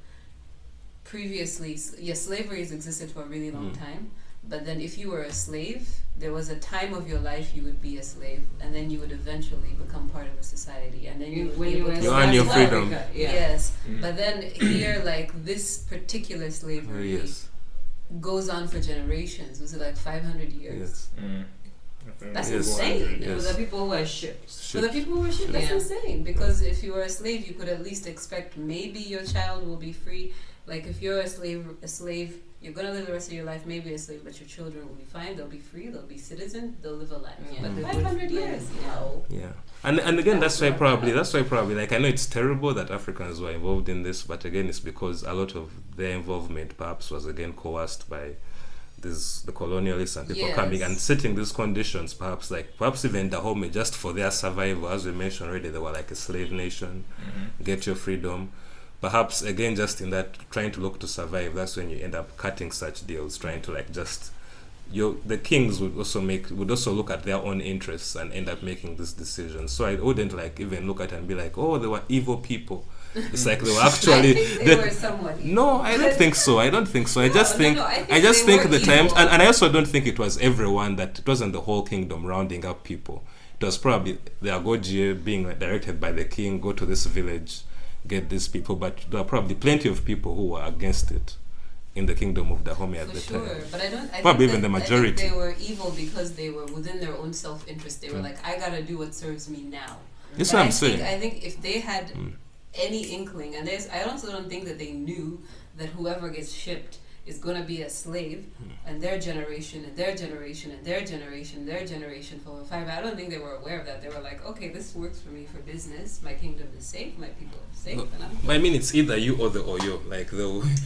previously, slavery has existed for a really long time. But then if you were a slave, there was a time of your life you would be a slave, and then you would eventually become part of a society, and then you earn your freedom. Yes, but then here, like this particular slavery goes on for generations. Was it like 500 years? Yes. That's insane. For the people who were shipped. For the people who were shipped, that's insane. Because if you were a slave, you could at least expect maybe your child will be free. Like if you're a slave, you're gonna live the rest of your life maybe a slave, but your children will be fine. They'll be free. They'll be citizens. They'll live a life. But 500 years, no. Yeah, and again, that's why probably like I know it's terrible that Africans were involved in this, but again, it's because a lot of their involvement perhaps was again coerced by the colonialists and people coming and setting these conditions, perhaps even Dahomey, just for their survival. As we mentioned already, they were like a slave nation. Get your freedom. Perhaps again, just in that trying to look to survive, that's when you end up cutting such deals, trying to like just the kings would also look at their own interests and end up making these decisions. So I wouldn't like even look at it and be like, oh, they were evil people. It's like they were actually. They were somewhat evil. No, I don't think so. I just think the times, and I also don't think it was everyone, that it wasn't the whole kingdom rounding up people. It was probably the Agojie being directed by the king, go to this village, get these people, but there are probably plenty of people who were against it in the kingdom of Dahomey at the time. But I probably think even the majority. I think they were evil because they were within their own self-interest. They were like, I gotta do what serves me now. That's what I'm saying. I think if they had any inkling, and I also don't think that they knew that whoever gets shipped is going to be a slave, and their generation and their generation and their generation and their generation for 5. I don't think they were aware of that. They were like, okay, this works for me for business. My kingdom is safe. My people are safe. No, I mean, it's either you or the Oyo. Like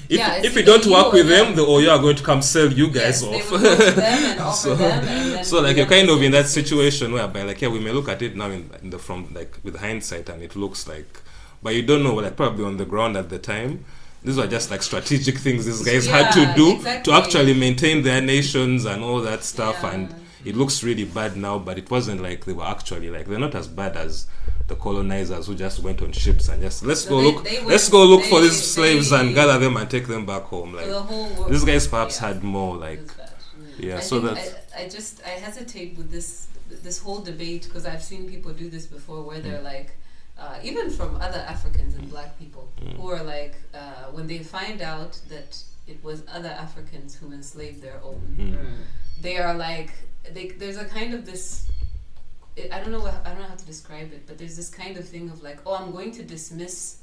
if you don't work with them, the Oyo are going to come sell you guys off. They would go to them and offer them, and then so like you're kind of in that situation whereby like we may look at it now from like with hindsight, and it looks like, but you don't know, like probably on the ground at the time, these were just like strategic things these guys had to do to actually maintain their nations and all that stuff. And it looks really bad now, but it wasn't like they were actually like, they're not as bad as the colonizers who just went on ships and just let's go look for these slaves and gather them and take them back home. Like these guys perhaps had more like I hesitate with this whole debate, because I've seen people do this before where they're like, even from other Africans and black people who are like, when they find out that it was other Africans who enslaved their own, they are like, there's a kind of this, I don't know how to describe it, but there's this kind of thing of like, oh, I'm going to dismiss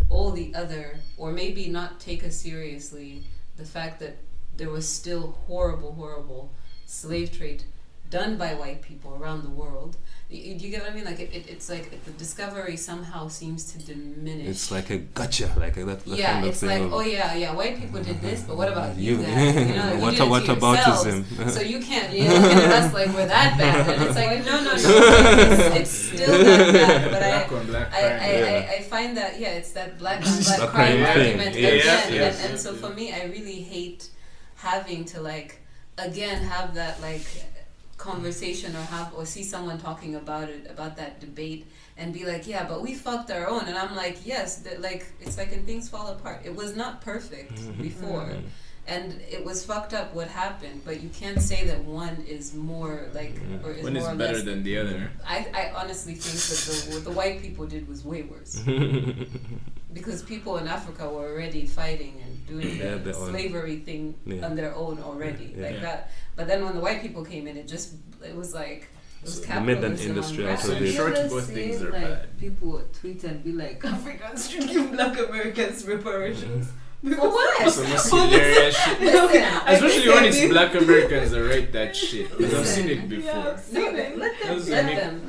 all the other, or maybe not take as seriously the fact that there was still horrible slave trade done by white people around the world. Do you get what I mean? Like it's like the discovery somehow seems to diminish. It's like a gotcha, like that kind of it's thing. Like, oh yeah, white people did this, but what about you guys? You know, what aboutism? So you can't, look at us like we're that bad. And it's like, no, it's still that bad. But black on black crime. I find that it's that black on black crime argument again. And so for me, I really hate having to like again have that like conversation or see someone talking about that debate and be like, yeah, but we fucked our own. And I'm like, yes, like it's like when things fall apart. It was not perfect before, and it was fucked up what happened, but you can't say that one is more like or is one more is or better less. Than the other. I honestly think that what the white people did was way worse. Because people in Africa were already fighting and doing the slavery thing on their own already, that. But then when the white people came in, it was like it was capitalism. They made an industry out of it. In short, both things are bad. People would tweet and be like, Africans should give Black Americans reparations. For what? Some hilarious shit. Especially when it's Black Americans that write that shit. Because I've seen it before. Let them.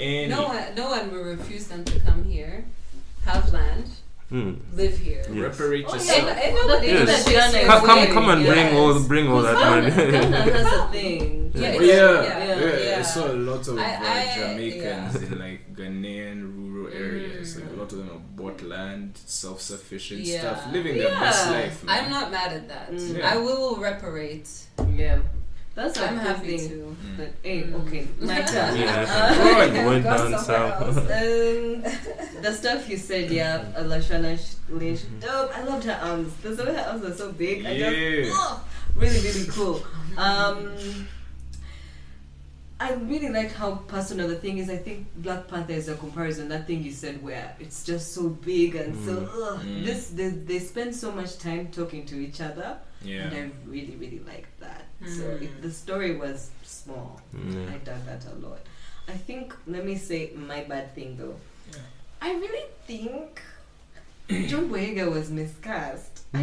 No one will refuse them to come here, have land, live here. Reparate yourself. Come and bring all that money. That's a thing. I saw a lot of Jamaicans in like Ghanaian rural areas. Like a lot of them have bought land, self-sufficient stuff, living their best life. Man. I'm not mad at that. I will reparate. Yeah. That's I'm a happy good thing. to. But hey, okay, my turn. Went down south. The stuff you said, Lashana Lynch, dope. I loved her arms. The way her arms are so big. Really, really cool. I really like how personal the thing is. I think Black Panther is a comparison. That thing you said where it's just so big and they spend so much time talking to each other. Yeah. And I really, really liked that. So the story was small. I dug that a lot. I think, let me say my bad thing though. Yeah. I really think John Boyega was miscast. I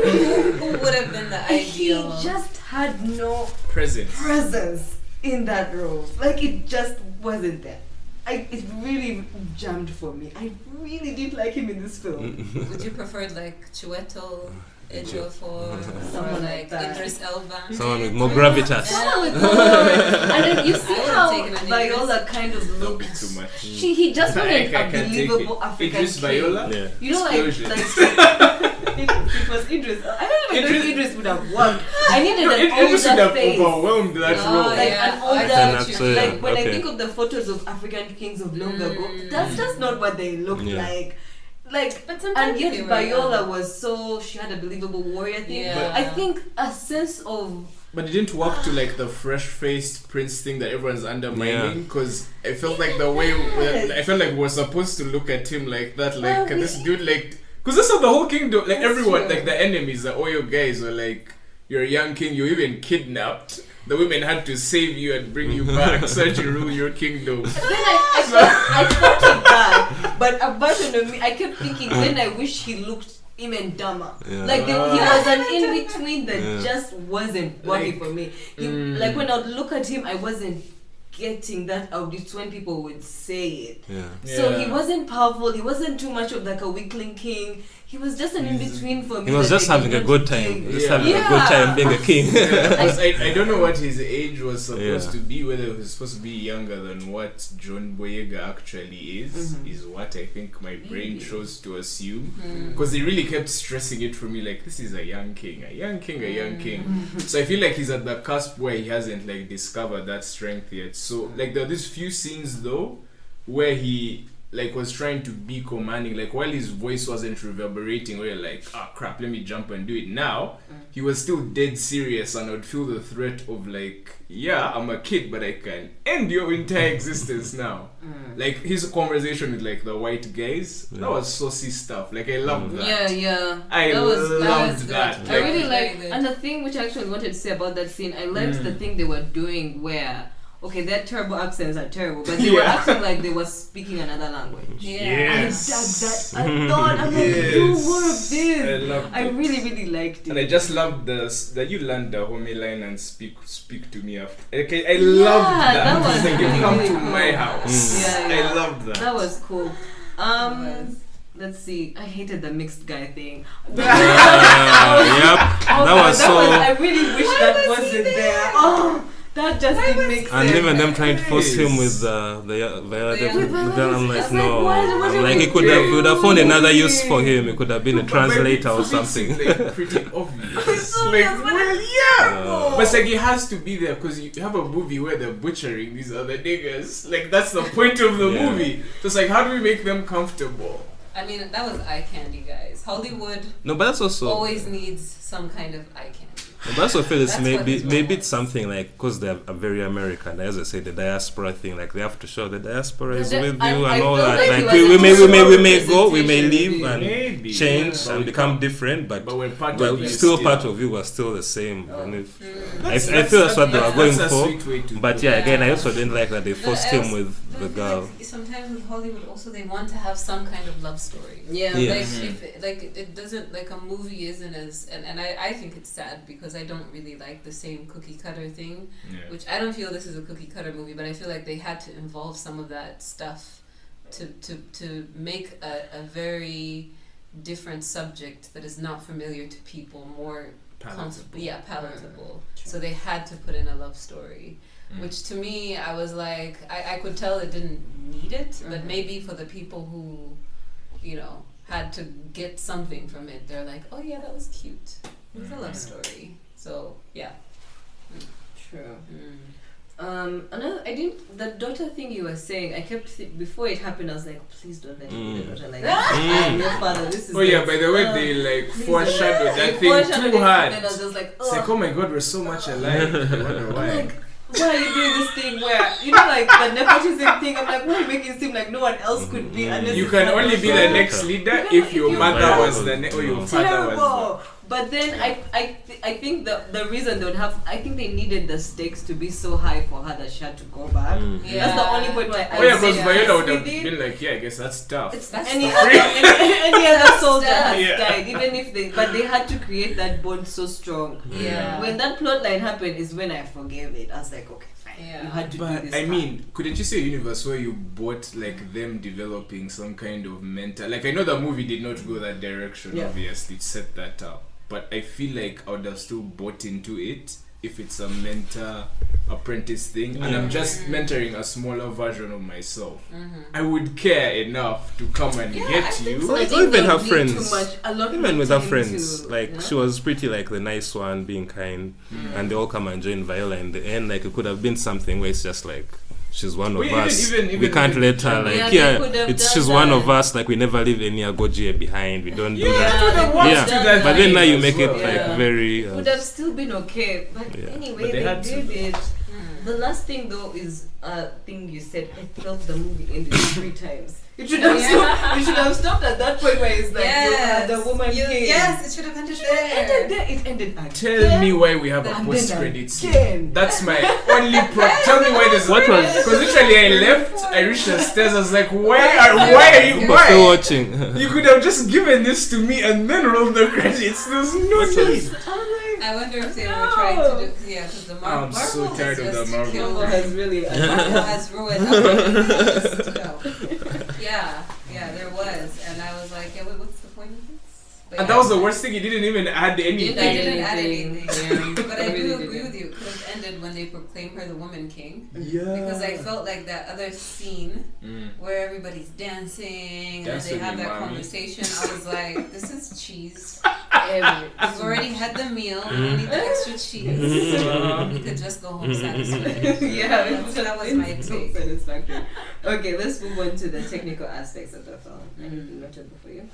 really Who would have been the ideal? He just had no presence in that role. Like it just wasn't there. It really jammed for me. I really didn't like him in this film. Would you prefer like Chiwetel Ejiofor, someone like that. Idris Elba? Someone with more gravitas. Someone with more. And then you see how taken an Viola kind of Don't looked. be too much. He just wasn't a believable African Idris king. Viola? Yeah. You know, Explosion. like it was Idris. I don't even know if Idris would have worked. I needed an Idris would older have face. overwhelmed that role. Like Yeah, an I older, see what you like mean. when I think of the photos of African kings of long ago, that's just not what they looked like. Like, But and sometimes they yet were, Viola was so, she had a believable warrior thing. Yeah. I think a sense of, But it didn't work to like the fresh-faced prince thing that everyone's undermining, because I felt like the way I felt like we're supposed to look at him like that, like this dude, like, because that's how the whole kingdom, like everyone, like the enemies, the oil guys were like, you're a young king, you're even kidnapped. The women had to save you and bring you back so that you rule your kingdom. then I thought of that, but a version of me, I kept thinking, then I wish he looked even dumber. Yeah. Like he was an in-between that just wasn't working Like, for me. Like when I would look at him, I wasn't getting that audit when people would say it. So he wasn't powerful, he wasn't too much of like a weakling king. He was just an in-between for me. He was that just they having a did good not time. give. Just having a good time being a king. I don't know what his age was supposed to be, whether he was supposed to be younger than what John Boyega actually is what I think my brain chose to assume. Because they really kept stressing it for me, like, this is a young king, a young king, a young king. So I feel like he's at the cusp where he hasn't like discovered that strength yet. So like there are these few scenes though where he like was trying to be commanding, like while his voice wasn't reverberating, where you're like, oh crap, let me jump and do it now. He was still dead serious, and I would feel the threat of like, yeah, I'm a kid, but I can end your entire existence now. Like his conversation with like the white guys, that was saucy stuff. Like I loved that. I loved that. I really liked, and the thing which I actually wanted to say about that scene, I liked the thing they were doing where, okay, their terrible accents are terrible, but they were acting like they were speaking another language. Yes. I dug that. I thought, I'm like, do more of this. I really, really liked it. And I just loved that you learned the Dahomey line and speak to me after. Okay, I loved that. That was it's like really, you come really to cool. my house. I loved that. That was cool. Let's see. I hated the mixed guy thing. That was so. I really wish that wasn't there. Oh. That just didn't make sense. And even them trying to force him with the I'm like, no. I'm like, he would have found another use for him. It could have been a translator or something. It's like pretty obvious. But it's like it has to be there because you have a movie where they're butchering these other niggas. Like that's the point of the movie. So it's like, how do we make them comfortable? I mean, that was eye candy, guys. Hollywood No, but that's also always needs some kind of eye candy. But I also feel it's That's maybe it's something like, because they're very American, as I say, the diaspora thing, like they have to show the diaspora is with you and all that. Like we may go, we may leave and change and become different, but we're still part of you, we're still the same. I feel that's what they were going for. But yeah, again, I also didn't like that they forced him with the girl. Like, sometimes with Hollywood, also they want to have some kind of love story. It doesn't, like a movie isn't as, and I think it's sad because I don't really like the same cookie cutter thing, which I don't feel this is a cookie cutter movie, but I feel like they had to involve some of that stuff to make a very different subject that is not familiar to people more palatable. So they had to put in a love story, which to me, I was like, I could tell it didn't need it, but maybe for the people who, had to get something from it, they're like, oh yeah, that was cute. It was a love story. So yeah. True. The daughter thing you were saying, I kept before it happened, I was like, please don't let me be the daughter. Like, I'm your father. This is. Oh yeah, by the way, they like foreshadowed that thing too hard. And I was just like, it's like, oh my god, we're so much alike. I wonder why. Like, why are you doing this thing where, you know, like the nepotism thing? I'm like, why are you making it seem like no one else could be? Unless you can only be the next leader if your mother was the or your father was. But then I think the reason they would have, I think they needed the stakes to be so high for her that she had to go back. Yeah. That's the only point where because Viola would have been like, yeah, I guess that's tough. Any other soldier has died, even if but they had to create that bond so strong. Yeah. When that plot line happened is when I forgave it. I was like, okay, fine. Yeah. You had to do this. I mean, couldn't you say a universe where you bought like them developing some kind of mental, like I know the movie did not go that direction, obviously, it set that up. But I feel like I would have still bought into it if it's a mentor apprentice thing, and I'm just mentoring a smaller version of myself. I would care enough to come and get you. So even her friends, even with her friends, like she was pretty like the nice one, being kind, and they all come and join Viola in the end. Like it could have been something where it's just like, she's one of us. We can't let her like she's one of us. Like we never leave any Agojie behind. We don't do that. But then now you make it like very. Would have still been okay. But anyway, they did it. The last thing though is thing you said. I felt the movie ended 3 times. It should have stopped. It should have stopped at that point where it's like the woman came. Yes, it should have ended there. It ended again. Tell me why we have a post-credit scene. That's my only problem. Tell me why there's because literally I left, I reached the stairs, I was like, why are you still watching? You could have just given this to me and then rolled the credits. There's no need. I wonder if they were trying to do because the Marvel. I'm so tired of the Marvel. Has really Marvel has ruined everything. Yeah, there was, and I was like, what's the point of this? But and that was the worst thing. He didn't even add anything. I didn't add anything. But I do agree with you. It could have ended when they proclaimed her the Woman King. Yeah. Because I felt like that other scene where everybody's dancing and they have that conversation. I was like, this is cheese. We've already had the meal. We don't need the extra cheese. We could just go home satisfied. So that was my take. Satisfactory. Okay, let's move on to the technical aspects of the film. Anything notable for you?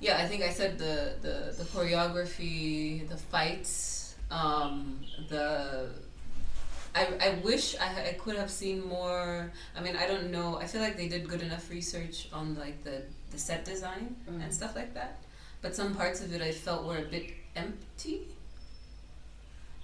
I think I said the choreography, the fights, I wish I could have seen more. I mean, I don't know. I feel like they did good enough research on like the set design and stuff like that. But some parts of it I felt were a bit empty.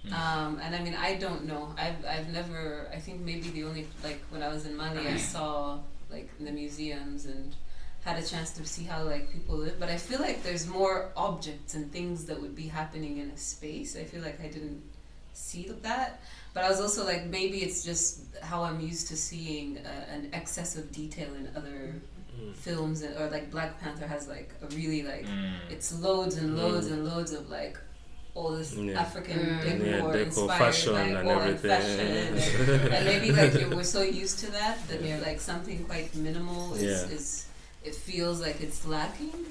And I mean, I don't know. I've never. I think maybe the only like when I was in Mali, I saw like in the museums and had a chance to see how like people live. But I feel like there's more objects and things that would be happening in a space. I feel like I didn't see that. But I was also like, maybe it's just how I'm used to seeing an excess of detail in other films, or like Black Panther has like a really like it's loads and loads and loads of like all this African decor inspired fashion like and all everything. Fashion and maybe like we're so used to that like something quite minimal is it feels like it's lacking.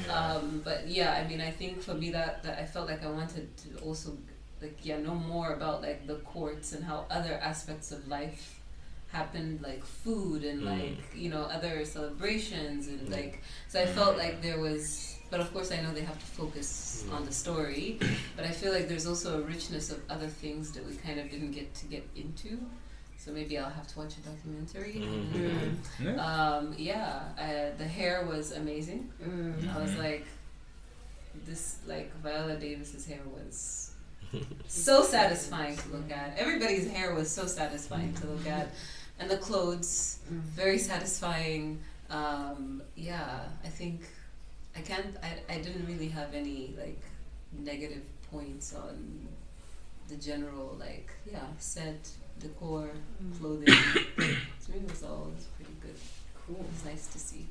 But I mean, I think for me that I felt like I wanted to also like know more about like the courts and how other aspects of life happened, like food and like other celebrations and like so I felt like there was, but of course I know they have to focus on the story, but I feel like there's also a richness of other things that we kind of didn't get into, so maybe I'll have to watch a documentary. The hair was amazing. I was like, this like Viola Davis's hair was so satisfying to look at. Everybody's hair was so satisfying to look at, and the clothes very satisfying. I think I didn't really have any like negative points on the general like set, decor, clothing. So it was pretty good. Cool. It was nice to see.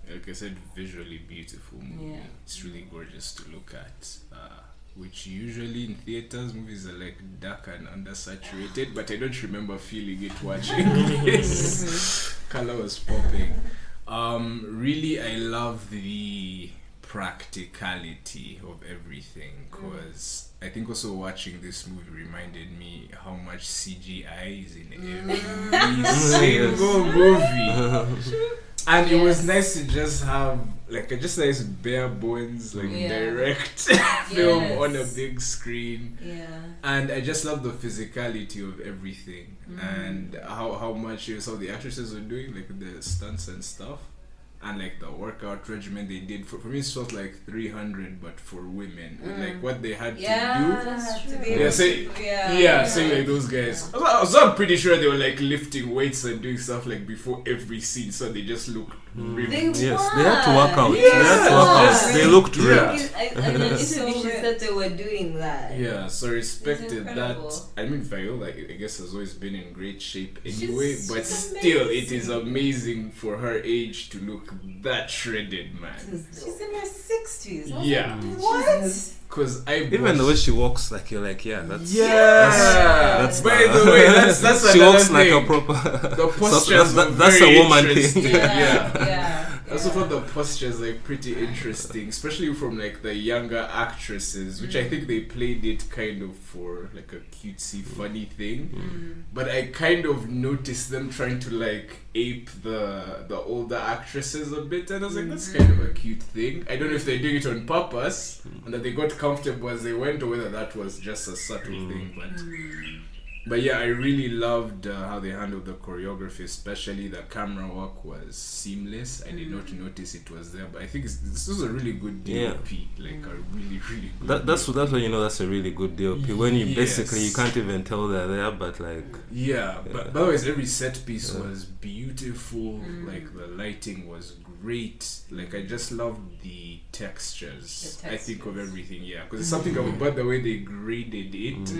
Like I said, visually beautiful movie. Yeah. It's really gorgeous to look at. Which usually in theaters, movies are like dark and undersaturated, but I don't remember feeling it watching this. Color was popping. Really, I love the practicality of everything, because I think also watching this movie reminded me how much CGI is in every single movie. And it was nice to just have like a just nice bare bones direct film on a big screen. And I just love the physicality of everything and how much some of the actresses were doing, like the stunts and stuff. And like the workout regimen they did for me, it felt like 300, but for women, with like what they had to do. Saying like those guys. I'm pretty sure they were like lifting weights and doing stuff like before every scene, so they just looked ripped. They had to work out. They looked ripped. She said they were doing that. Yeah, so respected that. I mean, Viola, I guess, has always been in great shape anyway, but still, it is amazing for her age to look that shredded, man. She's in her 60s. Yeah. What? Because even the way she walks, like you're like, that's that's by the way, that's she walks thing. Like a proper. The postures that's a woman thing. I also thought the postures like pretty interesting, especially from like the younger actresses, which I think they played it kind of for like a cutesy, funny thing. But I kind of noticed them trying to like ape the older actresses a bit, and I was like, that's kind of a cute thing. I don't know if they're doing it on purpose and that they got comfortable as they went, or whether that was just a subtle thing. But yeah, I really loved how they handled the choreography, especially the camera work was seamless. I did not notice it was there, but I think this was a really good DOP, like a really, really good that's when you know that's a really good DOP. When you basically, you can't even tell they're there, but like... But otherwise, every set piece was beautiful, like the lighting was great. Like I just loved the textures. I think of everything, because it's something about the way they graded it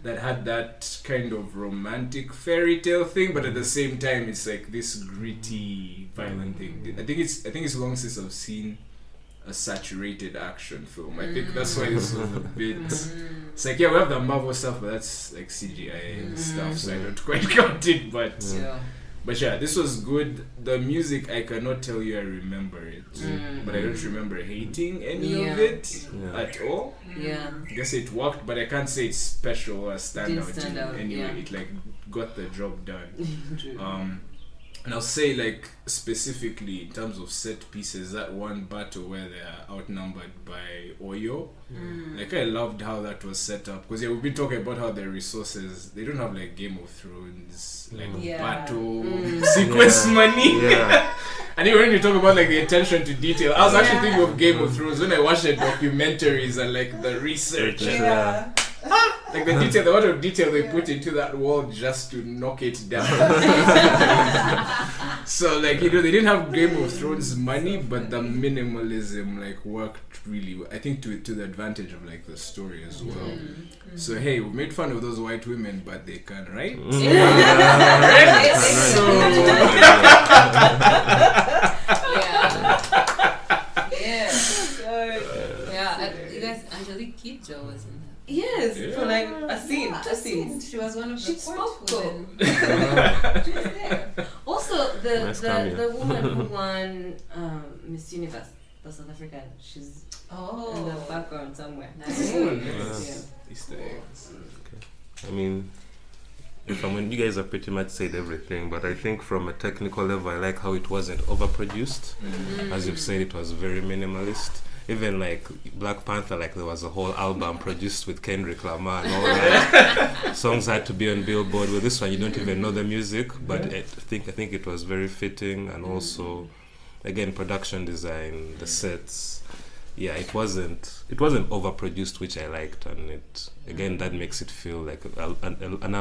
that had that kind of romantic fairy tale thing, but at the same time it's like this gritty, violent thing. I think it's long since I've seen a saturated action film. I think that's why this was a bit. It's like we have the Marvel stuff, but that's like CGI stuff, so I don't quite count it. But yeah, this was good. The music, I cannot tell you I remember it, but I don't remember hating any of it at all. I guess it worked, but I can't say it's special or stand out anyway. It like got the job done. And I'll say like specifically in terms of set pieces, that one battle where they are outnumbered by Oyo, like I loved how that was set up, because we've been talking about how their resources, they don't have like Game of Thrones like battle sequence money. And even when you talk about like the attention to detail, I was actually thinking of Game of Thrones when I watched the documentaries and like the research. Like the detail, the amount of detail they put into that wall just to knock it down. So like, they didn't have Game of Thrones money, but the minimalism like worked really well. I think to the advantage of like the story as well. So hey, we made fun of those white women, but they can, right? You guys, Angelique Kidjo was in that. Yes, for like a scene. She was one of the spoke women. She was there. Also, the woman who won Miss Universe, the South African, she's in the background somewhere. Nice. Easter eggs. I mean, you guys have pretty much said everything, but I think from a technical level, I like how it wasn't overproduced. As you've said, it was very minimalist. Even like Black Panther, like there was a whole album produced with Kendrick Lamar and all that. Songs had to be on Billboard. With this one, you don't even know the music, but I think it was very fitting, and also, again, production design, the sets. Yeah, it wasn't overproduced, which I liked, and it again that makes it feel like a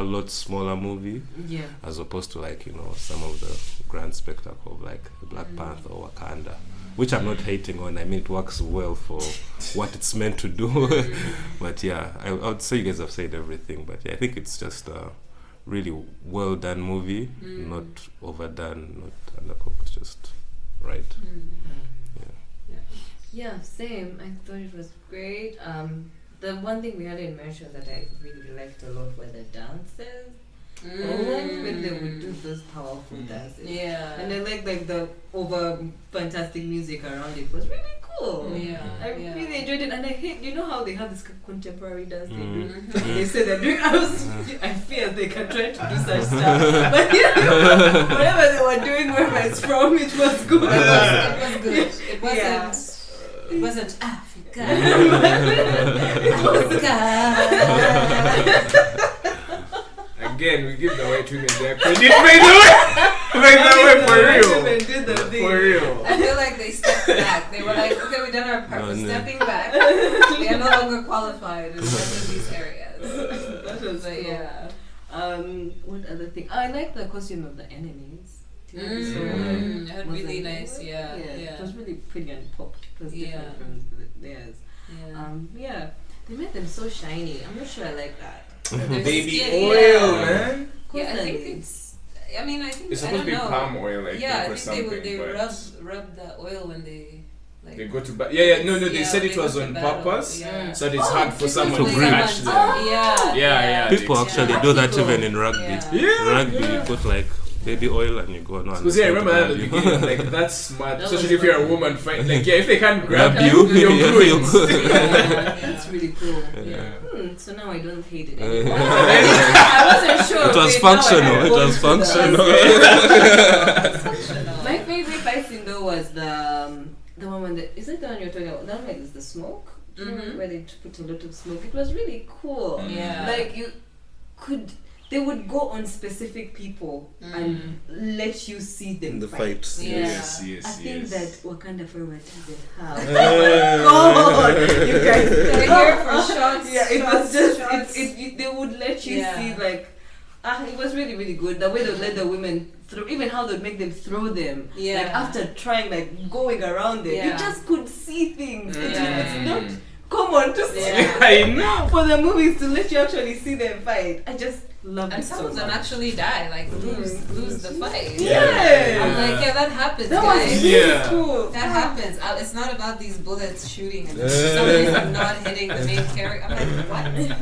lot smaller movie, as opposed to like some of the grand spectacle of like Black Panther or Wakanda. Which I'm not hating on. I mean, it works well for what it's meant to do. But yeah, I would say you guys have said everything. But yeah, I think it's just a really well done movie, not overdone, not undercooked, just right. Yeah, same. I thought it was great. The one thing we hadn't mentioned that I really liked a lot were the dances. I like when they would do those powerful dances. Yeah. And I like the over fantastic music around it. It was really cool. Yeah. I really enjoyed it, and I hate, you know how they have this contemporary dance they do. Mm-hmm. They say they're doing. I fear they can try to do such stuff, but whatever they were doing, wherever it's from, it was good. It was good. It wasn't. It wasn't Africa. Again, we give the white women their credit. Make that way for real. For real. I feel like they stepped back. They were like, okay, we've done our part. We're stepping back. We are no longer qualified in certain of these areas. That was But cool. yeah. What other thing? I like the costume of the enemies. That really nice. Yeah. It was really pretty and popped. It was different from theirs. Yeah. They made them so shiny. I'm not sure I like that. Baby skin, oil, man. Yeah, I think it's. I mean, I think It's supposed to be palm oil, like yeah, I or think something. they but rub the oil when they like. they go to no. They said it was on purpose, Yeah. so that it's hard for someone to to grip. catch them. Yeah. People actually do that even in rugby. Yeah. Rugby, you put like baby oil and you go on. Because I remember that at the beginning, like that's smart, especially if you're a woman fight. Like if they can't grab you, you're good. That's really cool. Yeah. So now I don't hate it anymore. I wasn't sure. It was functional. It was functional. My favorite fight scene though was the one when is it the one you're talking about? That one is the smoke, where they put a lot of smoke. It was really cool. Yeah. Like they would go on specific people and let you see them In the fight. fights. Yeah. Yes. I think that Wakanda Forever doesn't have. You guys, They're here for shots. Yeah, it was just shots. they would let you see like it was really really good the way they would let the women throw, even how they'd make them throw them. Yeah. Like after trying like going around them, you just could see things. It's not common to see. I know. For the movies to let you actually see them fight, I just love it. And some of them actually die, like lose the fight. Yeah. I'm like, that happens, That guys. was really cool. That happens. It's not about these bullets shooting and somebody's not hitting the main character. I'm like,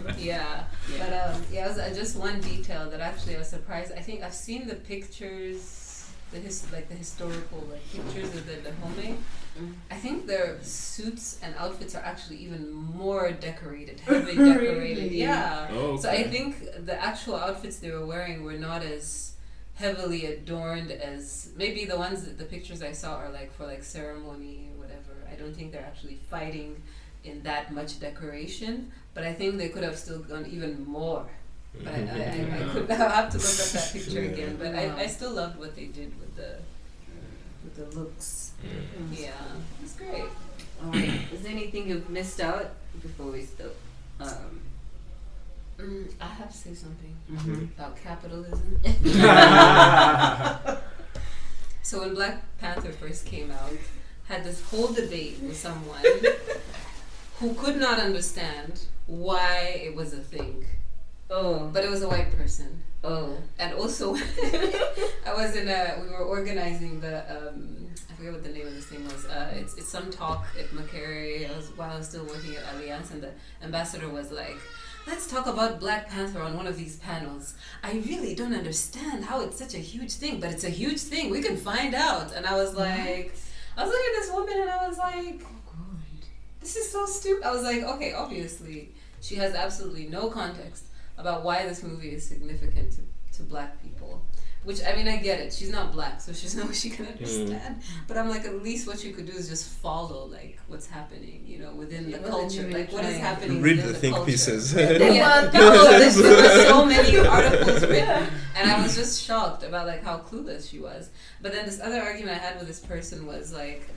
what? Yeah. But just one detail that actually I was surprised. I think I've seen the pictures, the historical pictures of the Dahomey. I think their suits and outfits are actually even more decorated, heavily decorated. Yeah. Oh, okay. So I think the actual outfits they were wearing were not as heavily adorned as maybe the ones that the pictures I saw are like for like ceremony or whatever. I don't think they're actually fighting in that much decoration, but I think they could have still gone even more. But I could have to look at that picture again. But I still loved what they did with the looks. Yeah, it's great. Is there anything you've missed out before we stop? I have to say something about capitalism. So when Black Panther first came out, had this whole debate with someone who could not understand why it was a thing. Oh. But it was a white person. Oh. And also, I was we were organizing the, I forget what the name of this thing was. It's some talk at Macquarie while I was still working at Alliance, and the ambassador was like, let's talk about Black Panther on one of these panels. I really don't understand how it's such a huge thing, but it's a huge thing. We can find out. And I was like, I was looking at this woman and I was like, oh God, this is so stupid. I was like, okay, obviously she has absolutely no context about why this movie is significant to Black people. Which, I mean, I get it. She's not Black, so she's not what she can understand. But I'm like, at least what you could do is just follow, like, what's happening, within the culture. Like, what is happening Read within the think culture. pieces. There were so many articles written, and I was just shocked about, like, how clueless she was. But then this other argument I had with this person was, like,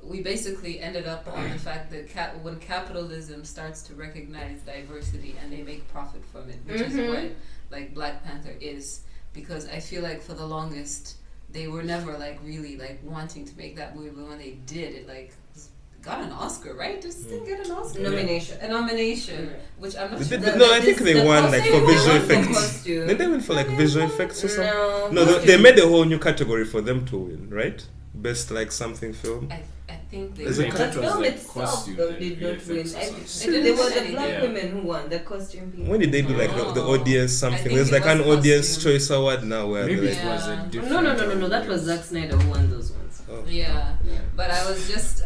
we basically ended up on the fact that when capitalism starts to recognize diversity and they make profit from it, which is what, like, Black Panther is. Because I feel like for the longest they were never like really like wanting to make that movie, but when they did, it like got an Oscar, right? Did this thing get an Oscar? A nomination, which I'm not sure. I think they won like for visual effects. Did they win for like visual effects or something? No, they made a whole new category for them to win, right? Best like something film. I think they. The film itself though did not win. There was the black women who won the costume people. When did they do like the audience something? There's like an audience choice award now where maybe it was a different. No. That was Zack Snyder who won those ones. Oh. Yeah, but I was just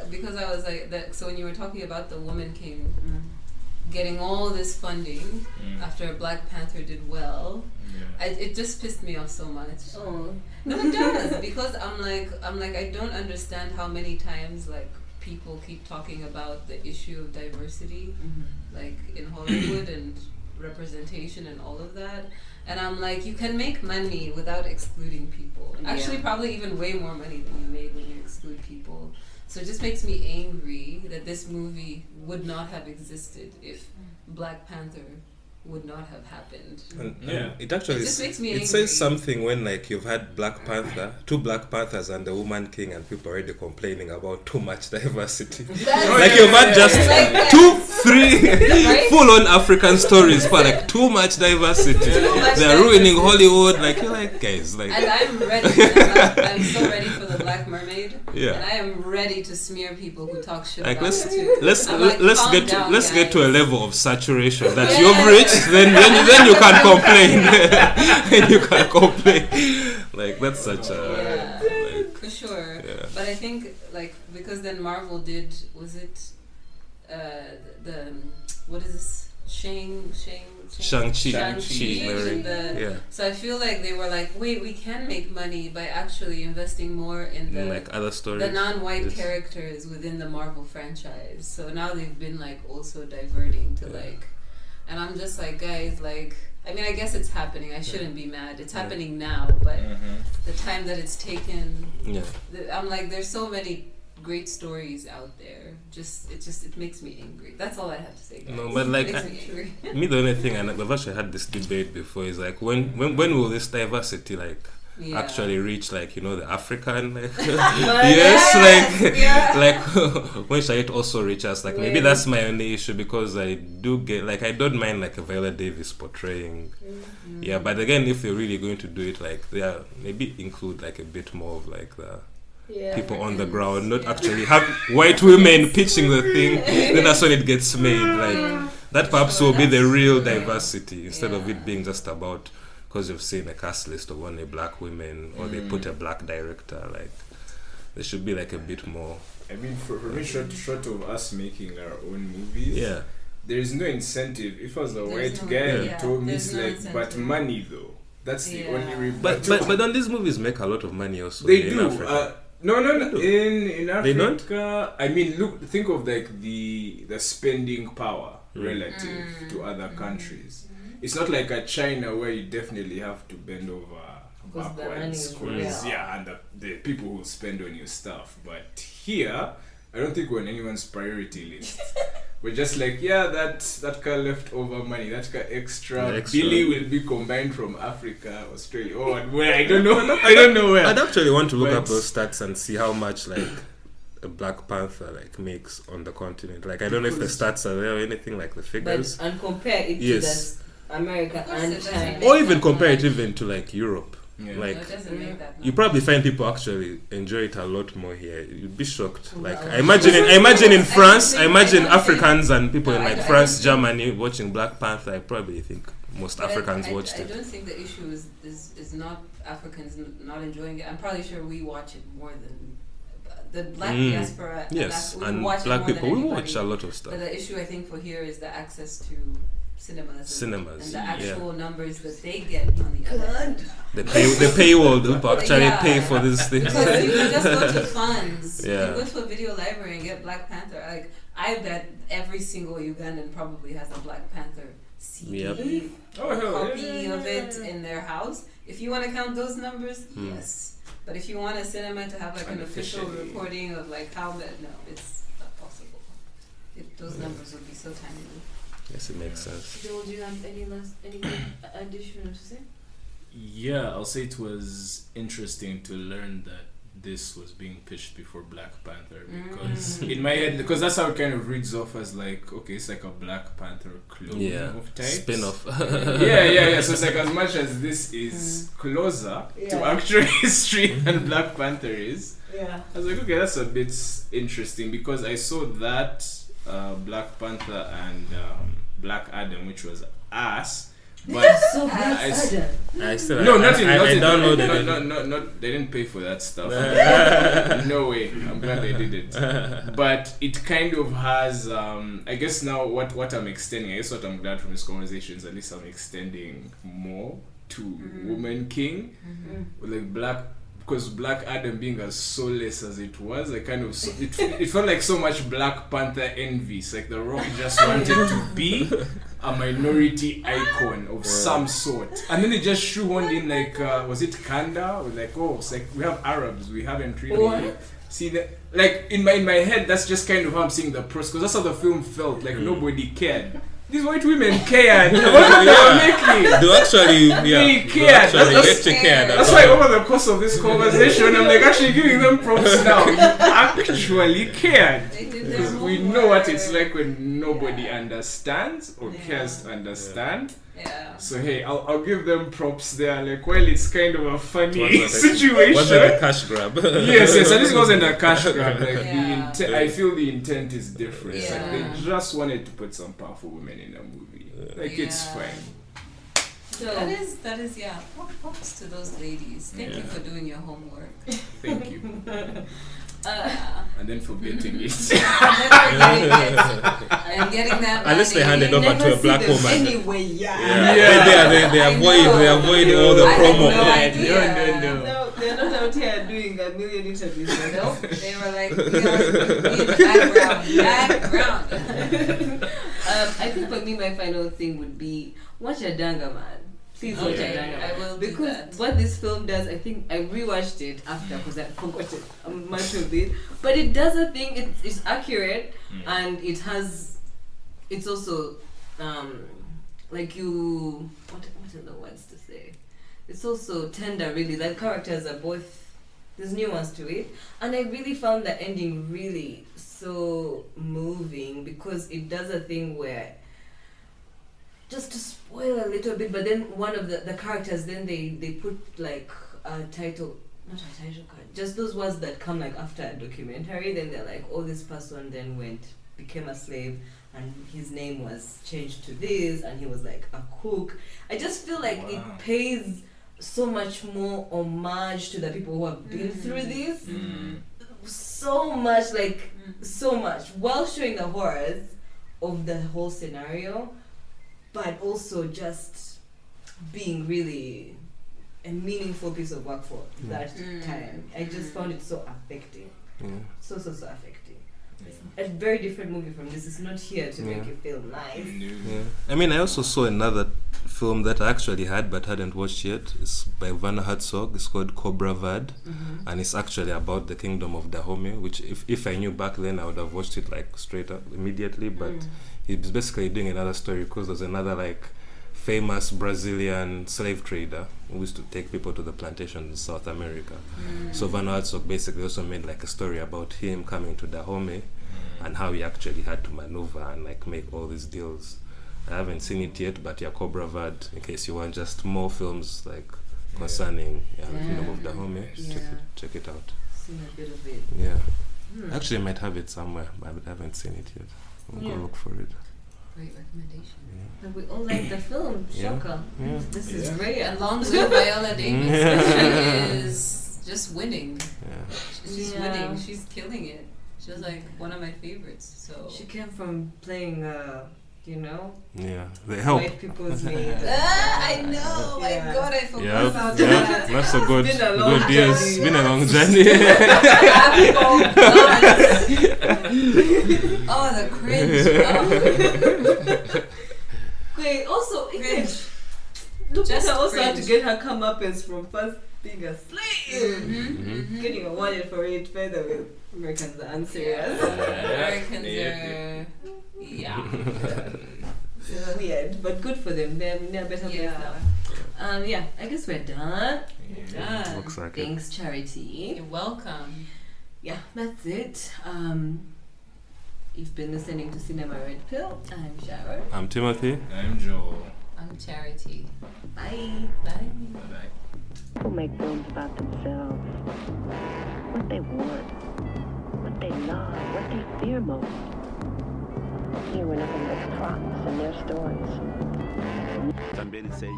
because I was like that. So when you were talking about the Woman King getting all this funding after Black Panther did well, it just pissed me off so much. Oh. No, it does, because I'm like I don't understand how many times like people keep talking about the issue of diversity, like in Hollywood and representation and all of that. And I'm like, you can make money without excluding people. Actually, probably even way more money than you made when you exclude people. So it just makes me angry that this movie would not have existed if Black Panther would not have happened. And it actually just makes me angry. It says something when like you've had Black Panther, 2 Black Panthers and the Woman King, and people already complaining about too much diversity. Like you've had just 2-3 full-on African stories for like too much diversity. They're ruining Hollywood. Like you're like, guys, like. And I'm ready. I'm so ready for the Black Mermaid. Yeah. And I am ready to smear people who talk shit Like about it too. let's get to a level of saturation that you've reached. Then you can complain. Then you can complain. Like that's such a like, for sure. Yeah. But I think like because then Marvel did the what is this Shang-Chi. So I feel like they were like, wait, we can make money by actually investing more in the like other stories, the non-white characters within the Marvel franchise. So now they've been like also diverting to like, and I'm just like, guys, like, I mean, I guess it's happening. I shouldn't be mad. It's happening now, but the time that it's taken, I'm like, there's so many great stories out there. It makes me angry. That's all I have to say, guys. No, but like me, the only thing, and we've actually had this debate before, is like when will this diversity like actually reach like the African like like when shall it also reach us? Like maybe that's my only issue, because I do get like I don't mind like a Viola Davis portraying but again, if they're really going to do it, like maybe include like a bit more of like the people on the ground, not actually have white women pitching the thing. Then that's when it gets made. Like that perhaps will be the real diversity, instead of it being just about because you've seen a cast list of only black women, or they put a black director. Like there should be like a bit more. I mean, for me, short of us making our own movies, there is no incentive. If I was a white guy and told me it's like, incentive. But money though, that's the only reason. But then these movies make a lot of money also. They in do. Africa. No. In Africa, I mean, think of like the spending power relative to other countries. It's not like a China where you definitely have to bend over backwards, and the people who spend on your stuff. But here, I don't think we're on anyone's priority list. We're just like, that car leftover money, that car extra. Billy will be combined from Africa, Australia, where I don't know. I don't know where. I'd actually want to look up those stats and see how much like a Black Panther like makes on the continent. Like I don't know if the stats are there or anything like the figures. And compare it to the America and China, or even compare it even to like Europe. Like you probably find people actually enjoy it a lot more here. You'd be shocked. Like I imagine in France, I imagine Africans and people in like France, Germany watching Black Panther. I probably think most Africans watched it. I don't think the issue is not Africans not enjoying it. I'm probably sure we watch it more than the black diaspora. Yes, and black people, we watch a lot of stuff. But the issue I think for here is the access to cinemas and the actual numbers that they get on the other end. The paywall, people actually pay for this thing. Because you can just go to funds. You can go to a video library and get Black Panther. Like I bet every single Ugandan probably has a Black Panther CD copy of it in their house. If you want to count those numbers, yes. But if you want a cinema to have like an official reporting of like how no, it's not possible. Those numbers would be so tiny. Yes, it makes sense. Joel, do you have any additional to say? Yeah, I'll say it was interesting to learn that this was being pitched before Black Panther, because in my head, because that's how it kind of reads off as like, okay, it's like a Black Panther clone of types. Spin-off. yeah. So it's like, as much as this is closer to actual history than Black Panther is, Yeah. I was like, okay, that's a bit interesting because I saw that Black Panther and Black Adam, which was ass. But So Black Adam. I still no, I downloaded it. No, they didn't pay for that stuff. No way. I'm glad they did it. But it kind of has, I guess now what I'm extending, I guess what I'm glad from this conversation is at least I'm extending more to Woman King, like because Black Adam being as soulless as it was, I kind of it felt like so much Black Panther envy. It's like The Rock just wanted to be a minority icon of some sort, and then they just shoehorned in like was it Kanda? Or like, oh, it's like we have Arabs, we haven't really see that. Like in my head, that's just kind of how I'm seeing the process, because that's how the film felt. Like nobody cared. These white women cared about what they were making. They actually, they cared. That's why over the course of this conversation, I'm like actually giving them props now. You actually cared. Because we know what it's like when nobody understands or cares to understand. Yeah. So hey, I'll give them props there. Like, while it's kind of a funny situation. Wasn't a cash grab. Yes, at least it wasn't a cash grab. Like I feel the intent is different. Yeah. Like they just wanted to put some powerful women in a movie. Like it's fine. So that is props to those ladies. Thank you for doing your homework. Thank you. And then for getting it. And getting that money. At least they handed over to a black woman. Anyway, They avoid all the promo. No. No, they're not out here doing a million interviews. No, they were like, we are in the background. I think for me, my final thing would be watch a Danga, man. Please watch a Danga. I will do because that. what this film does, I think I rewatched it after because I forgot it much of it. But it does a thing. It's accurate and it's also like you what are the words to say? It's also tender, really. Like characters are both, there's nuance to it, and I really found the ending really so moving because it does a thing where, just to spoil a little bit, but then one of the characters, then they put like a title, not a title card, just those words that come like after a documentary. Then they're like, oh, this person then became a slave and his name was changed to this and he was like a cook. I just feel like it pays so much more homage to the people who have been through this. So much, while showing the horrors of the whole scenario, but also just being really a meaningful piece of work for that time. I just found it so affecting. So affecting. A very different movie from this. It's not here to make you feel nice. I mean, I also saw another film that I actually had but hadn't watched yet. It's by Werner Herzog. It's called Cobra Verd, and it's actually about the kingdom of Dahomey, which if I knew back then I would have watched it like straight up immediately, but he's basically doing another story because there's another like famous Brazilian slave trader who used to take people to the plantations in South America. So Werner Herzog basically also made like a story about him coming to Dahomey and how he actually had to maneuver and like make all these deals. I haven't seen it yet, but Cobra Verd, in case you want just more films like concerning the kingdom of Dahomey, check it out. Seen a bit of it. Actually I might have it somewhere, but I haven't seen it yet. I'll go look for it. Great recommendation. And we all like the film. Shocker. This is great. And long live Viola Davis. She is just winning. She's winning. She's killing it. She was like one of my favorites. So she came from playing they help. white people's maids. I know. My God, I forgot about that. That's a good. It's been a long journey. It's been a long journey. Oh, the cringe. Wait, also, Cringe. Lupita also had to get her comeuppance from first being a slave. Getting awarded for it. By the way, Americans are unserious. Americans are, weird, but good for them. They're in a better place now. I guess we're done. Done. Looks like Thanks, Charity. You're welcome. Yeah, that's it. You've been listening to Cinema Red Pill. I'm Sharon. I'm Timothy. I'm Joel. I'm Charity. Bye. Bye. Bye-bye. People make films about themselves. what they want, what they love, what they fear most. Here were nothing but props and their stories. Também sei